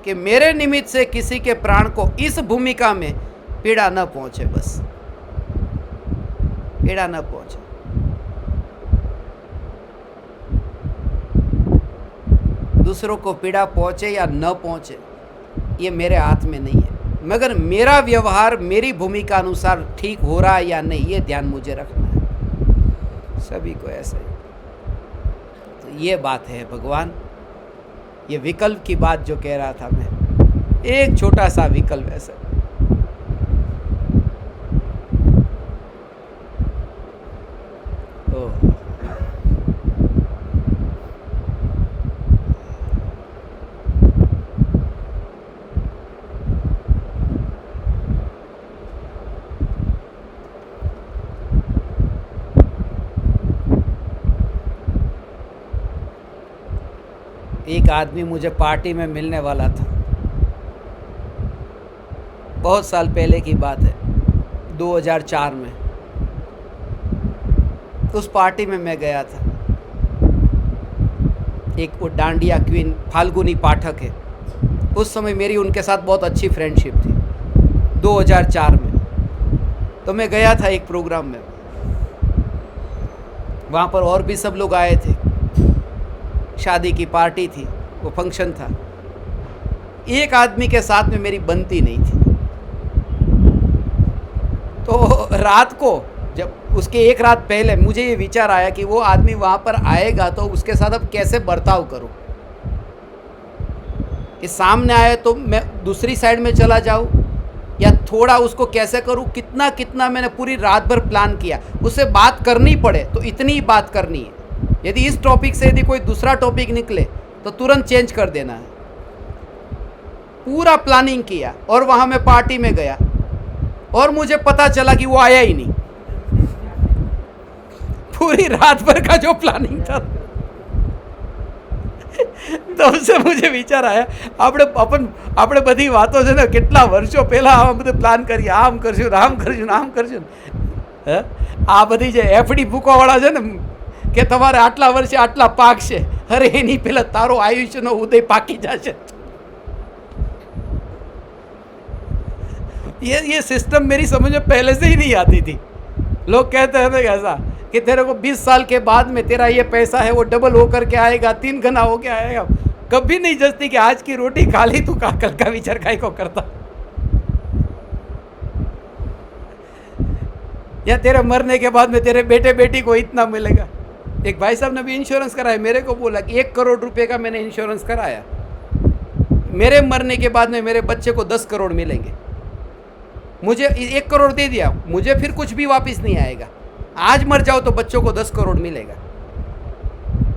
कि मेरे निमित्त से किसी के प्राण को इस भूमिका में पीड़ा न पहुंचे, बस पीड़ा न पहुंचे। दूसरों को पीड़ा पहुंचे या न पहुंचे ये मेरे हाथ में नहीं है, मगर मेरा व्यवहार मेरी भूमिका अनुसार ठीक हो रहा है या नहीं, ये ध्यान मुझे रखना है। सभी को ऐसा ही। तो ये बात है भगवान, ये विकल्प की बात जो कह रहा था मैं, एक छोटा सा विकल्प ऐसा। एक आदमी मुझे पार्टी में मिलने वाला था, बहुत साल पहले की बात है, 2004 में। उस पार्टी में मैं गया था। एक वो डांडिया क्वीन फाल्गुनी पाठक है, उस समय मेरी उनके साथ बहुत अच्छी फ्रेंडशिप थी, 2004 में। तो मैं गया था एक प्रोग्राम में, वहाँ पर और भी सब लोग आए थे, शादी की पार्टी थी, वो फंक्शन था। एक आदमी के साथ में मेरी बनती नहीं थी, तो रात को जब उसके एक रात पहले मुझे ये विचार आया कि वो आदमी वहाँ पर आएगा तो उसके साथ अब कैसे बर्ताव करूँ। कि सामने आए तो मैं दूसरी साइड में चला जाऊँ या थोड़ा उसको कैसे करूँ, कितना कितना मैंने पूरी रात भर प्लान किया। उससे बात करनी पड़े तो इतनी ही बात करनी है, यदि इस टॉपिक से यदि कोई दूसरा टॉपिक निकले तो तुरंत चेंज कर देना है। पूरा प्लानिंग किया और वहाँ मैं पार्टी में गया और मुझे पता चला कि वो आया ही नहीं। पूरी रात भर का जो प्लानिंग था, तब से मुझे विचार आया આપણે બધી વાતો છે ને કેટલા વર્ષો પહેલા આ બધું પ્લાન કરીએ, આમ કરશું આમ કરશું આમ કરશું। આ બધી જે એફડી બુકોવાળા છે ને કે તમારે આટલા વર્ષે આટલા પાકશે, અરે એની પહેલા તારો આયુષ્યનો ઉદય પાકી જશે। ये सिस्टम मेरी समझ में पहले से ही नहीं आती थी। लोग कहते हैं ऐसा कि तेरे को 20 साल के बाद में तेरा ये पैसा है वो डबल होकर के आएगा, 3 गुना हो के आएगा। कभी नहीं जचती कि आज की रोटी खा ली, तू कल का विचार काहे को करता। या तेरे मरने के बाद में तेरे बेटे बेटी को इतना मिलेगा। एक भाई साहब ने भी इंश्योरेंस कराया, मेरे को बोला कि 1 करोड़ रुपए का मैंने इंश्योरेंस कराया, मेरे मरने के बाद में मेरे बच्चे को 10 करोड़ मिलेंगे। मुझे 1 करोड़ दे दिया, मुझे फिर कुछ भी वापस नहीं आएगा। आज मर जाओ तो बच्चों को 10 करोड़ मिलेगा,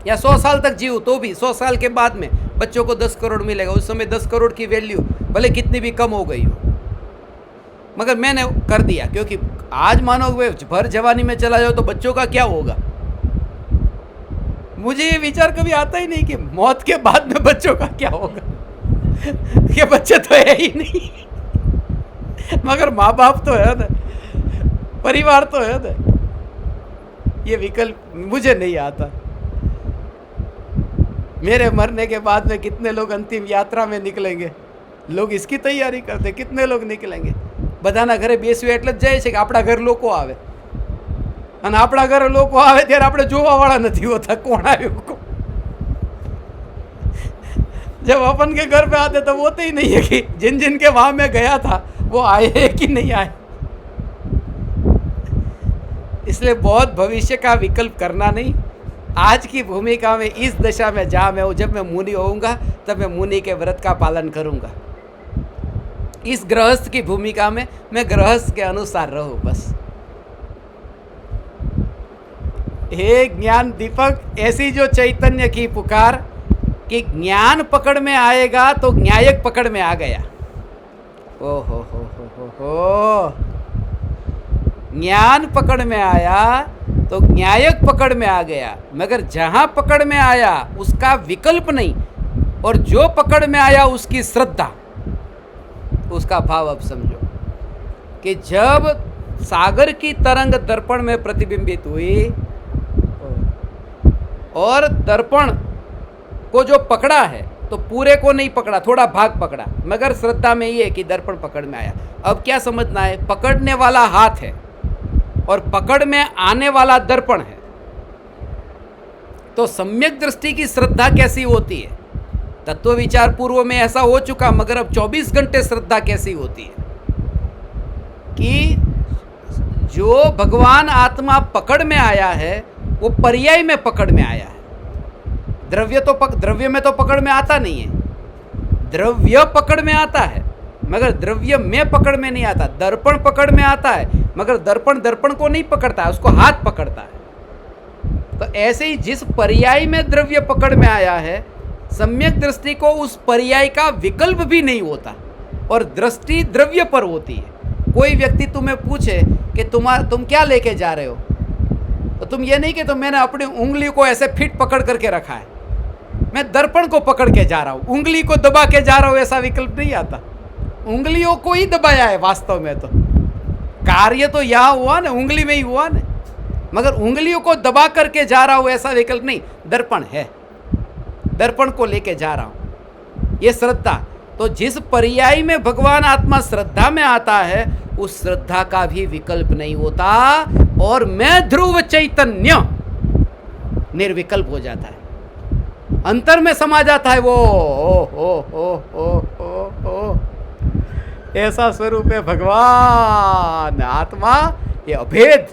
या 100 साल तक जीव तो भी 100 साल के बाद में बच्चों को 10 करोड़ मिलेगा। उस समय 10 करोड़ की वैल्यू भले कितनी भी कम हो गई हो, मगर मैंने कर दिया, क्योंकि आज मानो भर जवानी में चला जाओ तो बच्चों का क्या होगा। मुझे ये विचार कभी आता ही नहीं कि मौत के बाद में बच्चों का क्या होगा। ये बच्चे तो है ही नहीं, मगर माँ बाप तो है ना, परिवार तो है ना। ये विकल्प मुझे नहीं आता। मेरे मरने के बाद में कितने लोग अंतिम यात्रा में निकलेंगे, लोग इसकी तैयारी करते। कितने लोग निकलेंगे, બધાના ઘરે બેસવું એટલે જ જાય છે કે આપણા ઘર લોકો આવે, અને આપણા ઘરે લોકો આવે ત્યારે આપણે જોવાવાળા નથી હોતા કોણ આવ્યું કોણ। जब अपन के घर पे आते तो होते ही नहीं है कि जिन जिन के वहाँ मैं गया था वो आए कि नहीं आए। इसलिए बहुत भविष्य का विकल्प करना नहीं। आज की भूमिका में इस दशा में जहाँ मैं हूँ, जब मैं मुनि होऊंगा तब मैं मुनि के व्रत का पालन करूँगा। इस गृहस्थ की भूमिका में मैं गृहस्थ के अनुसार रहूँ बस। हे ज्ञान दीपक, ऐसी जो चैतन्य की पुकार कि ज्ञान पकड़ में आएगा तो न्यायक पकड़ में आ गया। ओ हो, ज्ञान पकड़ में आया तो न्यायक पकड़ में आ गया, मगर जहाँ पकड़ में आया उसका विकल्प नहीं, और जो पकड़ में आया उसकी श्रद्धा। उसका भाव अब समझो कि जब सागर की तरंग दर्पण में प्रतिबिंबित हुई और दर्पण को जो पकड़ा है तो पूरे को नहीं पकड़ा, थोड़ा भाग पकड़ा, मगर श्रद्धा में ये है कि दर्पण पकड़ में आया। अब क्या समझना है, पकड़ने वाला हाथ है और पकड़ में आने वाला दर्पण है, तो सम्यक दृष्टि की श्रद्धा कैसी होती है। तत्व विचार पूर्व में ऐसा हो चुका, मगर अब 24 घंटे श्रद्धा कैसी होती है कि जो भगवान आत्मा पकड़ में आया है वो पर्याय में पकड़ में आया है। द्रव्य में तो पकड़ में आता नहीं है, द्रव्य पकड़ में आता है मगर द्रव्य में पकड़ में नहीं आता। दर्पण पकड़ में आता है मगर दर्पण दर्पण को नहीं पकड़ता है, उसको हाथ पकड़ता है। तो ऐसे ही जिस पर्याय में द्रव्य पकड़ में आया है, सम्यक दृष्टि को उस पर्याय का विकल्प भी नहीं होता और दृष्टि द्रव्य पर होती है। कोई व्यक्ति तुम्हें पूछे कि तुम क्या लेके जा रहे हो, तो तुम ये नहीं कि तो मैंने अपनी उंगली को ऐसे फिट पकड़ करके रखा है, मैं दर्पण को पकड़ के जा रहा हूँ, उंगली को दबा के जा रहा हूँ, ऐसा विकल्प नहीं आता। उंगलियों को ही दबाया है वास्तव में, तो कार्य तो यहाँ हुआ ना, उंगली में ही हुआ ना, मगर उंगलियों को दबा करके जा रहा हूँ ऐसा विकल्प नहीं। दर्पण है, दर्पण को लेके जा रहा हूँ, ये श्रद्धा। तो जिस पर्याय में भगवान आत्मा श्रद्धा में आता है उस श्रद्धा का भी विकल्प नहीं होता और मैं ध्रुव चैतन्य निर्विकल्प हो जाता है, अंतर में समा जाता है वो। ओ ऐसा स्वरूप है भगवान आत्मा, ये अभेद।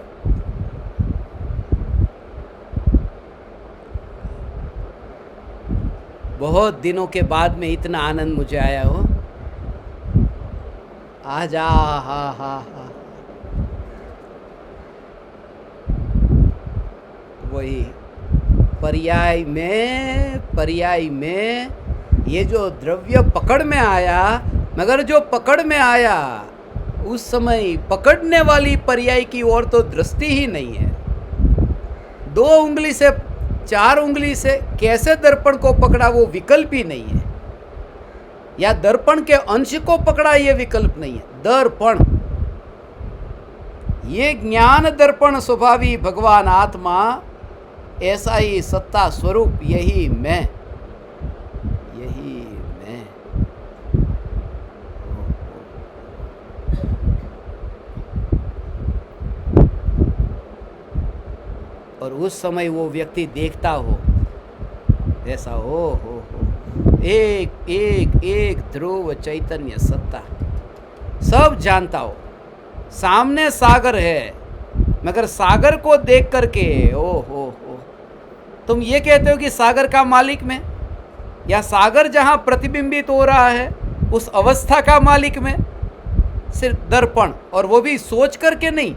बहुत दिनों के बाद में इतना आनंद मुझे आया हो आज। हा वही पर्याय में ये जो द्रव्य पकड़ में आया, मगर जो पकड़ में आया उस समय पकड़ने वाली पर्याय की ओर तो दृष्टि ही नहीं है। 2 उंगली से 4 उंगली से कैसे दर्पण को पकड़ा वो विकल्प ही नहीं है, या दर्पण के अंश को पकड़ा ये विकल्प नहीं है। दर्पण, ये ज्ञान दर्पण स्वभावी भगवान आत्मा, ऐसा ही सत्ता स्वरूप, यही मैं। और उस समय वो व्यक्ति देखता हो ऐसा हो एक एक एक ध्रुव चैतन्य सत्ता, सब जानता हो, सामने सागर है मगर सागर को देख करके ओ हो, तुम ये कहते हो कि सागर का मालिक में, या सागर जहाँ प्रतिबिंबित हो रहा है उस अवस्था का मालिक में? सिर्फ दर्पण, और वो भी सोच करके नहीं,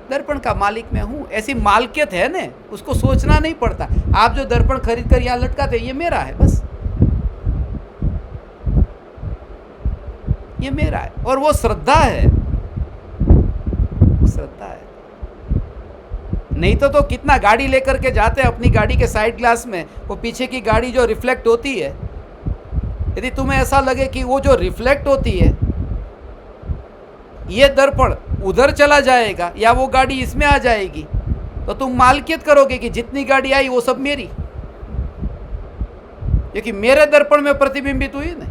दर्पण का मालिक मैं हूँ, ऐसी मालकियत है ना, उसको सोचना नहीं पड़ता। आप जो दर्पण खरीद कर यहाँ लटकाते, ये मेरा है, बस ये मेरा है। और वो श्रद्धा है, वो श्रद्धा है। नहीं तो कितना गाड़ी लेकर के जाते हैं, अपनी गाड़ी के साइड ग्लास में वो पीछे की गाड़ी जो रिफ्लेक्ट होती है, यदि तुम्हें ऐसा लगे कि वो जो रिफ्लेक्ट होती है ये दर्पण उधर चला जाएगा या वो गाड़ी इसमें आ जाएगी, तो तुम मालकियत करोगे कि जितनी गाड़ी आई वो सब मेरी, क्योंकि मेरे दर्पण में प्रतिबिंबित हुई ना।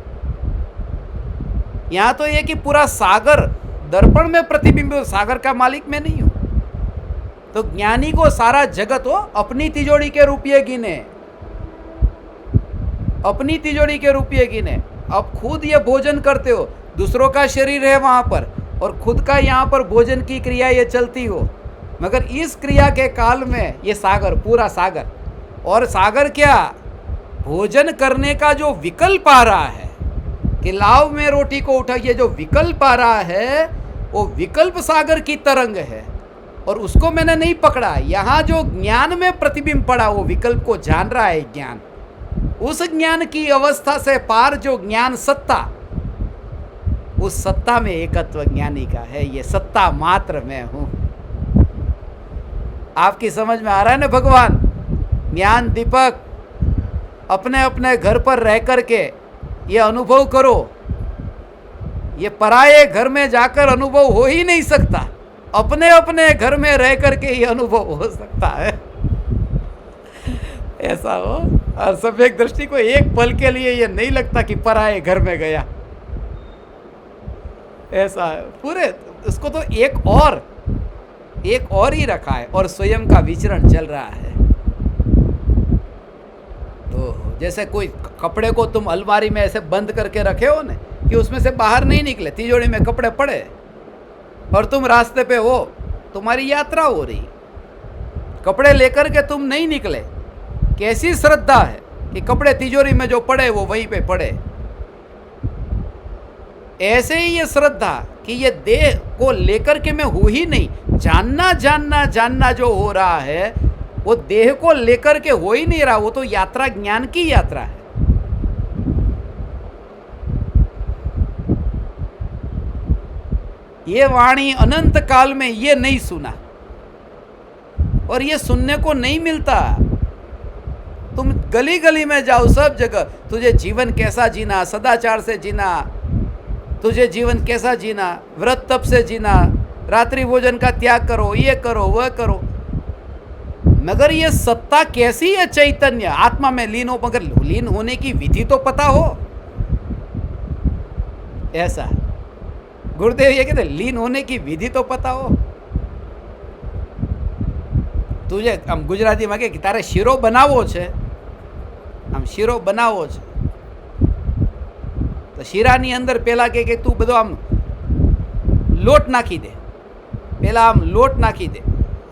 यहां तो ये कि पूरा सागर दर्पण में प्रतिबिंबित, सागर का मालिक मैं नहीं हूं। तो ज्ञानी को सारा जगत हो अपनी तिजोरी के रुपये गिने, अपनी तिजोरी के रुपये गिने। अब खुद ये भोजन करते हो, दूसरों का शरीर है वहां पर, और खुद का यहाँ पर भोजन की क्रिया ये चलती हो, मगर इस क्रिया के काल में ये सागर, पूरा सागर, और सागर क्या, भोजन करने का जो विकल्प आ रहा है कि लाव में रोटी को उठा, ये जो विकल्प आ रहा है वो विकल्प सागर की तरंग है, और उसको मैंने नहीं पकड़ा। यहाँ जो ज्ञान में प्रतिबिंब पड़ा वो विकल्प को जान रहा है ज्ञान, उस ज्ञान की अवस्था से पार जो ज्ञान सत्ता, उस सत्ता में एकत्व ज्ञानी का है। ये सत्ता मात्र मैं हूं। आपकी समझ में आ रहा है ना भगवान? ज्ञान दीपक अपने अपने घर पर रह करके ये अनुभव करो, ये पराये घर में जाकर अनुभव हो ही नहीं सकता, अपने अपने घर में रह करके ये अनुभव हो सकता है। ऐसा हो, और सम्यक दृष्टि को एक पल के लिए ये नहीं लगता कि पराये घर में गया, ऐसा है। पूरे उसको तो एक और ही रखा है, और स्वयं का विचरण चल रहा है। तो जैसे कोई कपड़े को तुम अलमारी में ऐसे बंद करके रखे हो ना कि उसमें से बाहर नहीं निकले, तिजोरी में कपड़े पड़े, और तुम रास्ते पे हो, तुम्हारी यात्रा हो रही, कपड़े लेकर के तुम नहीं निकले, कैसी श्रद्धा है कि कपड़े तिजोरी में जो पड़े वो वहीं पे पड़े। ऐसे ही ये श्रद्धा कि ये देह को लेकर के मैं हूँ ही नहीं, जानना जानना जानना जो हो रहा है वो देह को लेकर के हो ही नहीं रहा, वो तो यात्रा ज्ञान की यात्रा है। ये वाणी अनंत काल में ये नहीं सुना, और ये सुनने को नहीं मिलता। तुम गली गली में जाओ, सब जगह तुझे जीवन कैसा जीना, सदाचार से जीना, तुझे जीवन कैसा जीना, व्रत तप से जीना, रात्रि भोजन का त्याग करो, ये करो वह करो, मगर ये सत्ता कैसी है? चैतन्य आत्मा में लीन हो, मगर लीन होने की विधि तो पता हो। ऐसा गुरुदेव ये कहते लीन होने की विधि तो पता हो। तुझे आम गुजराती में કે તારે શીરો બનાવવો છે, આમ શીરો બનાવવો છે, તો શીરાની અંદર પહેલાં કે તું બધો આમ લોટ નાખી દે, પહેલાં આમ લોટ નાખી દે,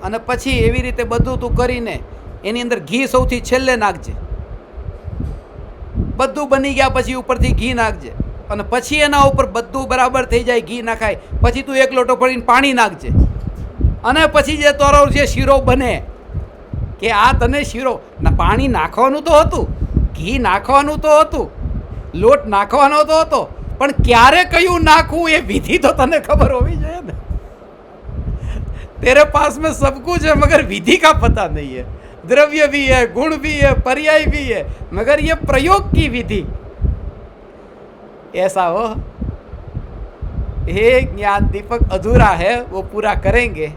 અને પછી એવી રીતે બધું તું કરીને એની અંદર ઘી સૌથી છેલ્લે નાખજે, બધું બની ગયા પછી ઉપરથી ઘી નાખજે, અને પછી એના ઉપર બધું બરાબર થઈ જાય, ઘી નાખાય પછી તું એક લોટો ભરીને પાણી નાખજે, અને પછી જે તારો જે શીરો બને કે આ તને શીરો ના, પાણી નાખવાનું તો હતું, ઘી નાખવાનું તો હતું, લોટ નાખવાનો તો હતો, પણ ક્યારે કયું નાખવું એ વિધિ તો તને ખબર હોવી જોઈએ ને। तेरे पास में सब कुछ है मगर विधि का पता नहीं है, द्रव्य भी है, गुण भी है, पर्याय भी है, मगर ये प्रयोग की विधि ऐसा हो। हे ज्ञान दीपक अधूरा है, वो पूरा करेंगे।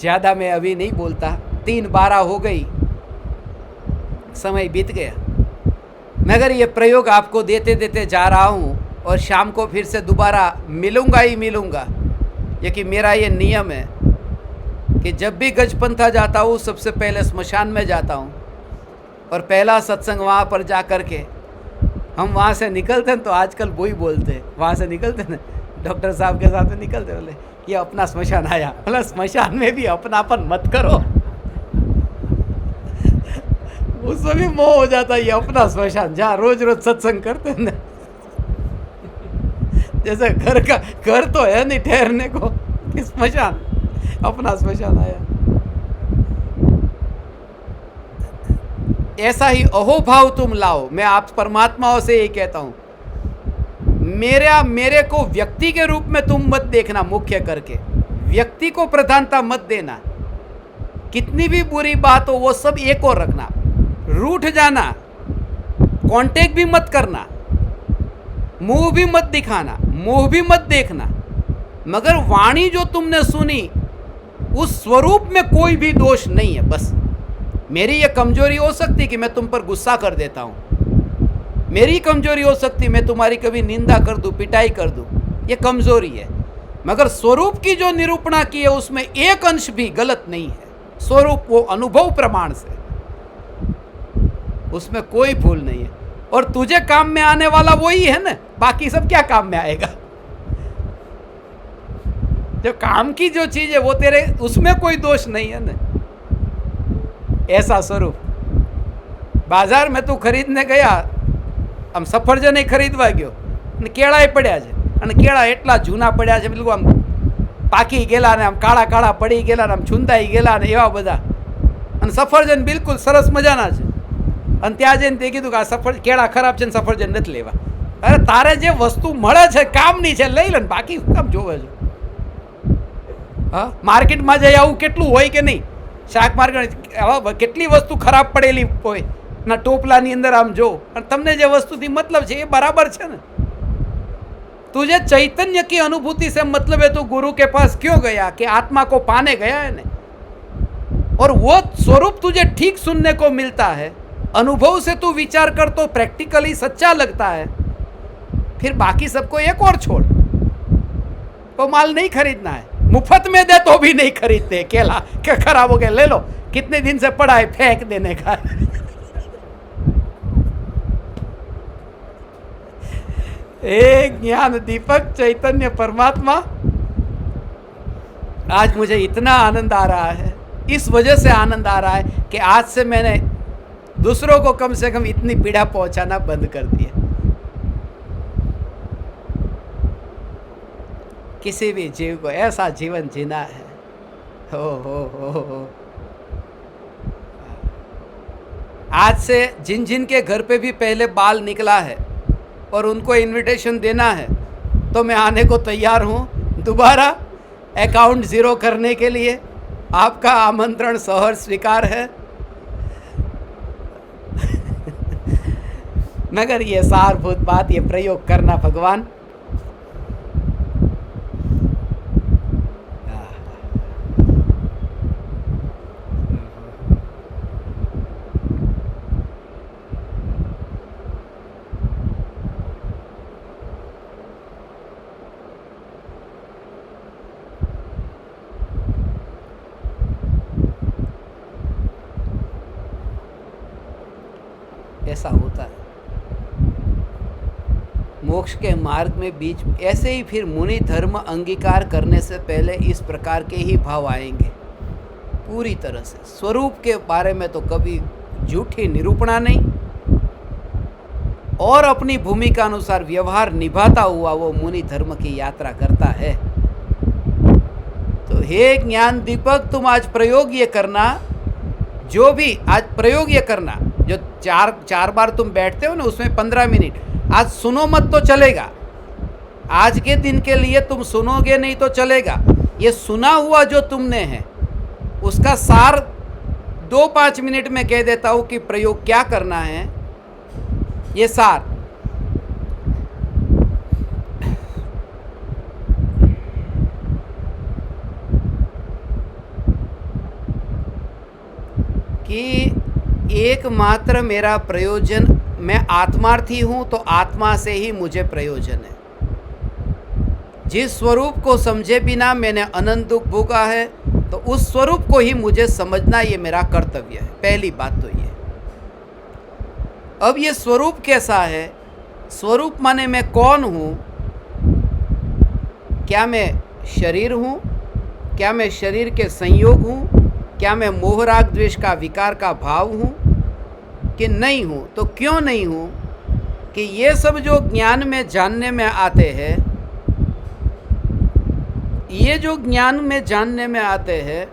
ज्यादा मैं अभी नहीं बोलता, 3:12 हो गई, समय बीत गया, मगर ये प्रयोग आपको देते देते जा रहा हूँ, और शाम को फिर से दोबारा मिलूँगा ही मिलूँगा। ये कि मेरा ये नियम है कि जब भी गजपंथा जाता हूँ सबसे पहले स्मशान में जाता हूँ, और पहला सत्संग वहाँ पर जा कर के हम वहाँ से निकलते हैं तो आजकल वही बोलते हैं, वहाँ से निकलते ना डॉक्टर साहब के साथ में निकलते, बोले ये अपना स्मशान आया, बोला स्मशान में भी अपनापन मत करो। उसमें भी मोह हो जाता है, ये अपना स्मशान जहाँ रोज रोज सत्संग करते हैं ना, जैसे घर तो है नहीं ठहरने को, कि स्मशान, अपना स्मशान आया। ऐसा ही अहोभाव तुम लाओ। मैं आप परमात्माओं से यही कहता हूं, मेरे को व्यक्ति के रूप में तुम मत देखना, मुख्य करके व्यक्ति को प्रधानता मत देना। कितनी भी बुरी बात हो वो सब एक और रखना, रूठ जाना, कांटेक्ट भी मत करना, मुंह भी मत दिखाना, मुंह भी मत देखना, मगर वाणी जो तुमने सुनी उस स्वरूप में कोई भी दोष नहीं है। बस मेरी ये कमजोरी हो सकती कि मैं तुम पर गुस्सा कर देता हूँ, मेरी कमजोरी हो सकती मैं तुम्हारी कभी निंदा कर दूँ, पिटाई कर दूँ, ये कमजोरी है। मगर स्वरूप की जो निरूपणा की है उसमें एक अंश भी गलत नहीं है। स्वरूप वो अनुभव प्रमाण से, उसमें कोई भूल नहीं है। और तुझे काम में आने वाला वही है ना, बाकी सब क्या काम में आएगा। जो काम की जो चीज है वो तेरे, उसमें कोई दोष नहीं है ना। ऐसा स्वरूप। बाजार में तू खरीदने गया, આમ સફરજન ખરીદવા ગયો અને કેળાએ પડ્યા છે, અને કેળા એટલા જૂના પડ્યા છે, બિલકુલ આમ પાકી ગયેલા ને આમ કાળા કાળા પડી ગયેલા ને આમ છૂંદાઈ ગયેલા ને એવા બધા, અને સફરજન બિલકુલ સરસ મજાના છે, અને ત્યાં જઈને તે કીધું કે આ કેળા ખરાબ છે ને સફરજન નથી લેવા। અરે તારે જે વસ્તુ મળે છે કામની છે લઈ લે ને, બાકી શું કામ જોવે છે। હા, માર્કેટમાં જઈ આવું કેટલું હોય કે નહીં, શાક માર્કેટ આવા કેટલી વસ્તુ ખરાબ પડેલી હોય ના, ટોપલાની અંદર આમ જો, અને તમને જે વસ્તુથી मतलब છે એ बराबर છે ને। तुझे चैतन्य की अनुभूति से मतलब है, तो गुरु के पास क्यों गया कि आत्मा को पाने गया है ने। और वो स्वरूप तुझे ठीक सुनने को मिलता है, अनुभव से तू विचार कर तो प्रैक्टिकली सच्चा लगता है, फिर बाकी सबको एक और छोड़। वो माल नहीं खरीदना है, मुफ्त में दे तो भी नहीं खरीदते। केला क्या खराब हो गया, ले लो, कितने दिन से पड़ा है, फेंक देने का। एक ज्ञान दीपक चैतन्य परमात्मा, आज मुझे इतना आनंद आ रहा है, इस वजह से आनंद आ रहा है कि आज से मैंने दूसरों को कम से कम इतनी पीड़ा पहुंचाना बंद कर दिया। किसी भी जीव को ऐसा जीवन जीना है। हो। आज से जिन जिन के घर पे भी पहले बाल निकला है और उनको इनविटेशन देना है, तो मैं आने को तैयार हूँ दोबारा अकाउंट ज़ीरो करने के लिए। आपका आमंत्रण सहर्ष स्वीकार है। मगर ये सारभूत बात, ये प्रयोग करना भगवान। ऐसा होता है मोक्ष के मार्ग में बीच। ऐसे ही फिर मुनि धर्म अंगीकार करने से पहले इस प्रकार के ही भाव आएंगे पूरी तरह से। स्वरूप के बारे में तो कभी झूठी निरूपणा नहीं, और अपनी भूमिका अनुसार व्यवहार निभाता हुआ वो मुनि धर्म की यात्रा करता है। तो हे ज्ञान दीपक, तुम आज प्रयोग ये करना, जो भी आज प्रयोग ये करना, जो चार बार तुम बैठते हो ना, उसमें 15 मिनट आज सुनो मत तो चलेगा। आज के दिन के लिए तुम सुनोगे नहीं तो चलेगा। ये सुना हुआ जो तुमने है उसका सार 2-5 मिनट में कह देता हूँ कि प्रयोग क्या करना है। ये सार कि एकमात्र मेरा प्रयोजन, मैं आत्मार्थी हूँ तो आत्मा से ही मुझे प्रयोजन है। जिस स्वरूप को समझे बिना मैंने अनंत दुख भोगा है, तो उस स्वरूप को ही मुझे समझना, ये मेरा कर्तव्य है। पहली बात तो ये। अब ये स्वरूप कैसा है, स्वरूप माने मैं कौन हूँ? क्या मैं शरीर हूँ? क्या मैं शरीर के संयोग हूँ? क्या मैं मोह राग द्वेष का विकार का भाव हूँ कि नहीं हूँ? तो क्यों नहीं हूँ कि ये सब जो ज्ञान में जानने में आते हैं, ये जो ज्ञान में जानने में आते हैं,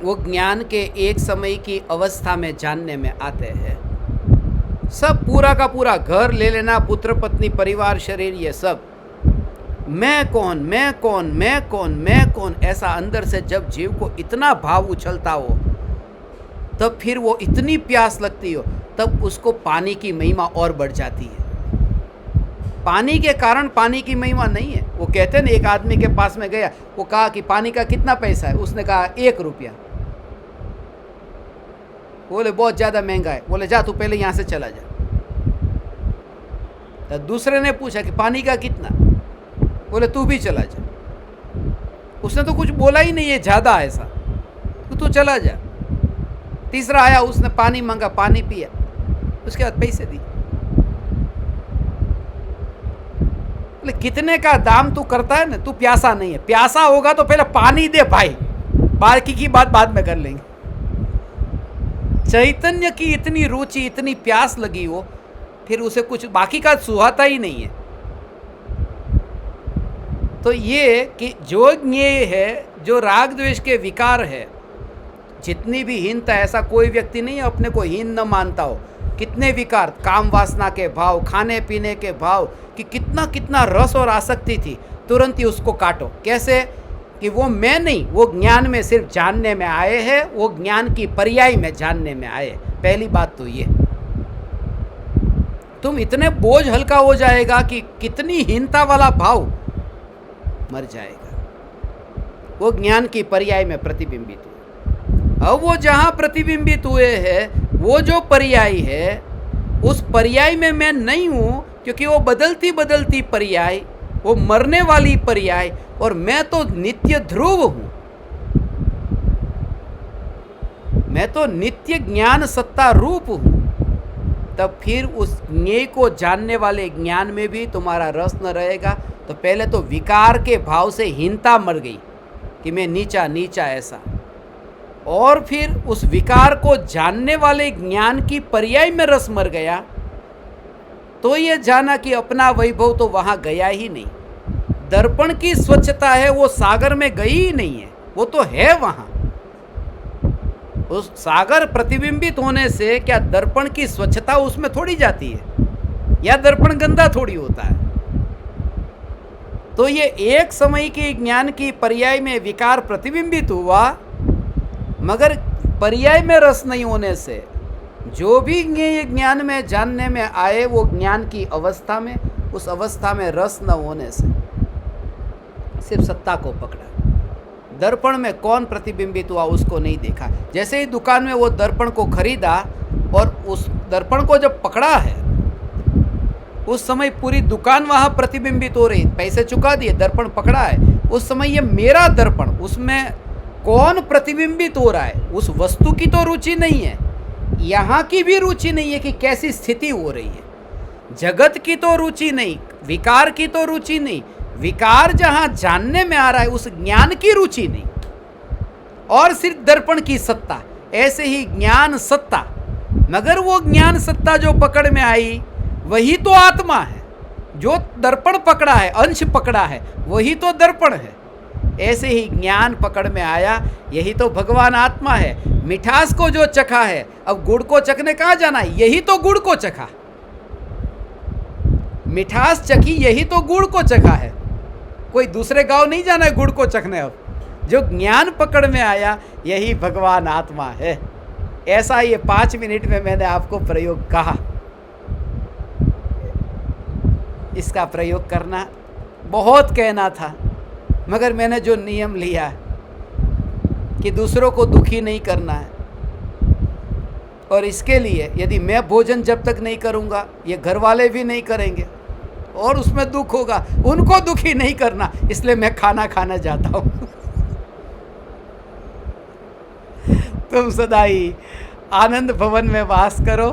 वो ज्ञान के एक समय की अवस्था में जानने में आते हैं। सब पूरा का पूरा घर ले लेना, पुत्र पत्नी परिवार शरीर, ये सब मैं कौन मैं कौन मैं कौन मैं कौन, ऐसा अंदर से जब जीव को इतना भाव उछलता हो, तब फिर वो इतनी प्यास लगती हो, तब उसको पानी की महिमा और बढ़ जाती है। पानी के कारण पानी की महिमा नहीं है। वो कहते हैं ना, एक आदमी के पास में गया, वो कहा कि पानी का कितना पैसा है? उसने कहा 1 रुपया। बोले बहुत ज़्यादा महंगा है। बोले जा तू पहले यहाँ से चला जा। तो दूसरे ने पूछा कि पानी का कितना? बोले तू भी चला जा। उसने तो कुछ बोला ही नहीं है ज़्यादा ऐसा, तो तू चला जा। तीसरा आया, उसने पानी मांगा, पानी पिया, उसके बाद पैसे दिए। बोले कितने का दाम तू करता है ना, तू प्यासा नहीं है। प्यासा होगा तो पहले पानी दे भाई, बाकी की बात बाद में कर लेंगे। चैतन्य की इतनी रुचि, इतनी प्यास लगी हो, फिर उसे कुछ बाकी का सुहाता ही नहीं है। तो ये कि जो ज्ञेय है, जो राग द्वेष के विकार है, जितनी भी हीनता, ऐसा कोई व्यक्ति नहीं है अपने को हीन न मानता हो। कितने विकार, काम वासना के भाव, खाने पीने के भाव, कि कितना कितना रस और आसक्ति थी, तुरंत ही उसको काटो। कैसे? कि वो मैं नहीं, वो ज्ञान में सिर्फ जानने में आए हैं, वो ज्ञान की पर्याय में जानने में आए। पहली बात तो ये, तुम इतने बोझ हल्का हो जाएगा कि कितनी हीनता वाला भाव मर जाएगा। वो ज्ञान की पर्याय में प्रतिबिंबित हुए। अब वो जहाँ प्रतिबिंबित हुए हैं, वो जो पर्याय है, उस पर्याय में मैं नहीं हूँ, क्योंकि वो बदलती बदलती पर्याय, वो मरने वाली पर्याय, और मैं तो नित्य ध्रुव हूँ। मैं तो नित्य ज्ञान सत्ता रूप हूँ। तब फिर उस ज्ञेय को जानने वाले ज्ञान में भी तुम्हारा रस न रहेगा। तो पहले तो विकार के भाव से हीनता मर गई कि मैं नीचा नीचा ऐसा, और फिर उस विकार को जानने वाले ज्ञान की पर्याय में रस मर गया। तो ये जाना कि अपना वैभव तो वहाँ गया ही नहीं। दर्पण की स्वच्छता है, वो सागर में गई ही नहीं है, वो तो है वहाँ। उस सागर प्रतिबिंबित होने से क्या दर्पण की स्वच्छता उसमें थोड़ी जाती है, या दर्पण गंदा थोड़ी होता है। तो ये एक समय की ज्ञान की पर्याय में विकार प्रतिबिंबित हुआ, मगर पर्याय में रस नहीं होने से जो भी ये ज्ञान में जानने में आए, वो ज्ञान की अवस्था में, उस अवस्था में रस न होने से सिर्फ सत्ता को पकड़ा। दर्पण में कौन प्रतिबिंबित हुआ उसको नहीं देखा। जैसे ही दुकान में वो दर्पण को खरीदा और उस दर्पण को जब पकड़ा है, उस समय पूरी दुकान वहाँ प्रतिबिंबित हो रही, पैसे चुका दिए, दर्पण पकड़ा है, उस समय ये मेरा दर्पण, उसमें कौन प्रतिबिंबित हो रहा है? उस वस्तु की तो रुचि नहीं है, यहाँ की भी रुचि नहीं है कि कैसी स्थिति हो रही है। जगत की तो रुचि नहीं, विकार की तो रुचि नहीं, विकार जहाँ जानने में आ रहा है उस ज्ञान की रुचि नहीं, और सिर्फ दर्पण की सत्ता। ऐसे ही ज्ञान सत्ता, मगर वो ज्ञान सत्ता जो पकड़ में आई वही तो आत्मा है। जो दर्पण पकड़ा है, अंश पकड़ा है, वही तो दर्पण है। ऐसे ही ज्ञान पकड़ में आया, यही तो भगवान आत्मा है। मिठास को जो चखा है, अब गुड़ को चखने कहाँ जाना है? यही तो गुड़ को चखा। मिठास चखी, यही तो गुड़ को चखा है। कोई दूसरे गांव नहीं जाना है गुड़ को चखने। अब जो ज्ञान पकड़ में आया, यही भगवान आत्मा है। ऐसा ये 5 मिनट में मैंने आपको प्रयोग कहा। इसका प्रयोग करना, बहुत कहना था, मगर मैंने जो नियम लिया कि दूसरों को दुखी नहीं करना है, और इसके लिए यदि मैं भोजन जब तक नहीं करूँगा, ये घर वाले भी नहीं करेंगे और उसमें दुख होगा, उनको दुखी नहीं करना, इसलिए मैं खाना खाना जाता हूँ। तुम सदा ही आनंद भवन में वास करो।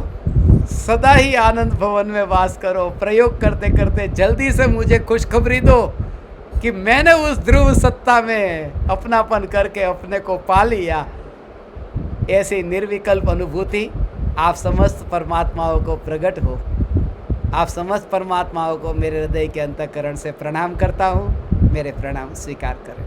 सदा ही आनंद भवन में वास करो। प्रयोग करते करते जल्दी से मुझे खुशखबरी दो कि मैंने उस ध्रुव सत्ता में अपनापन करके अपने को पा लिया। ऐसी निर्विकल्प अनुभूति आप समस्त परमात्माओं को प्रकट हो। आप समस्त परमात्माओं को मेरे हृदय के अंतःकरण से प्रणाम करता हूँ। मेरे प्रणाम स्वीकार करें।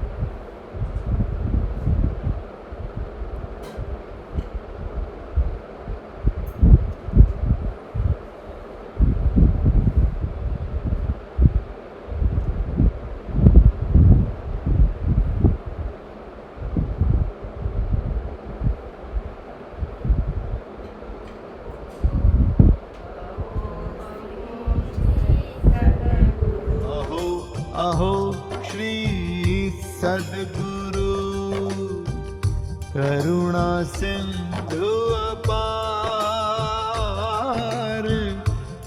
अहो श्री सद्गुरु करुणा सिंधु अपार,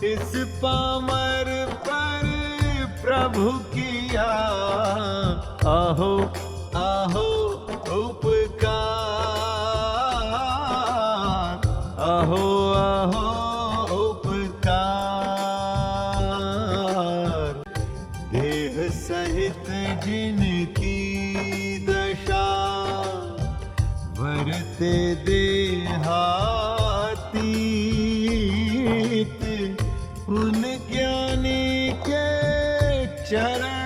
इस पामर पर प्रभु किया अहो अहो उपकार, अहो अहो उपकार। देह सहित जिनकी दशा वरते देहातीत, उन ज्ञानी के चरण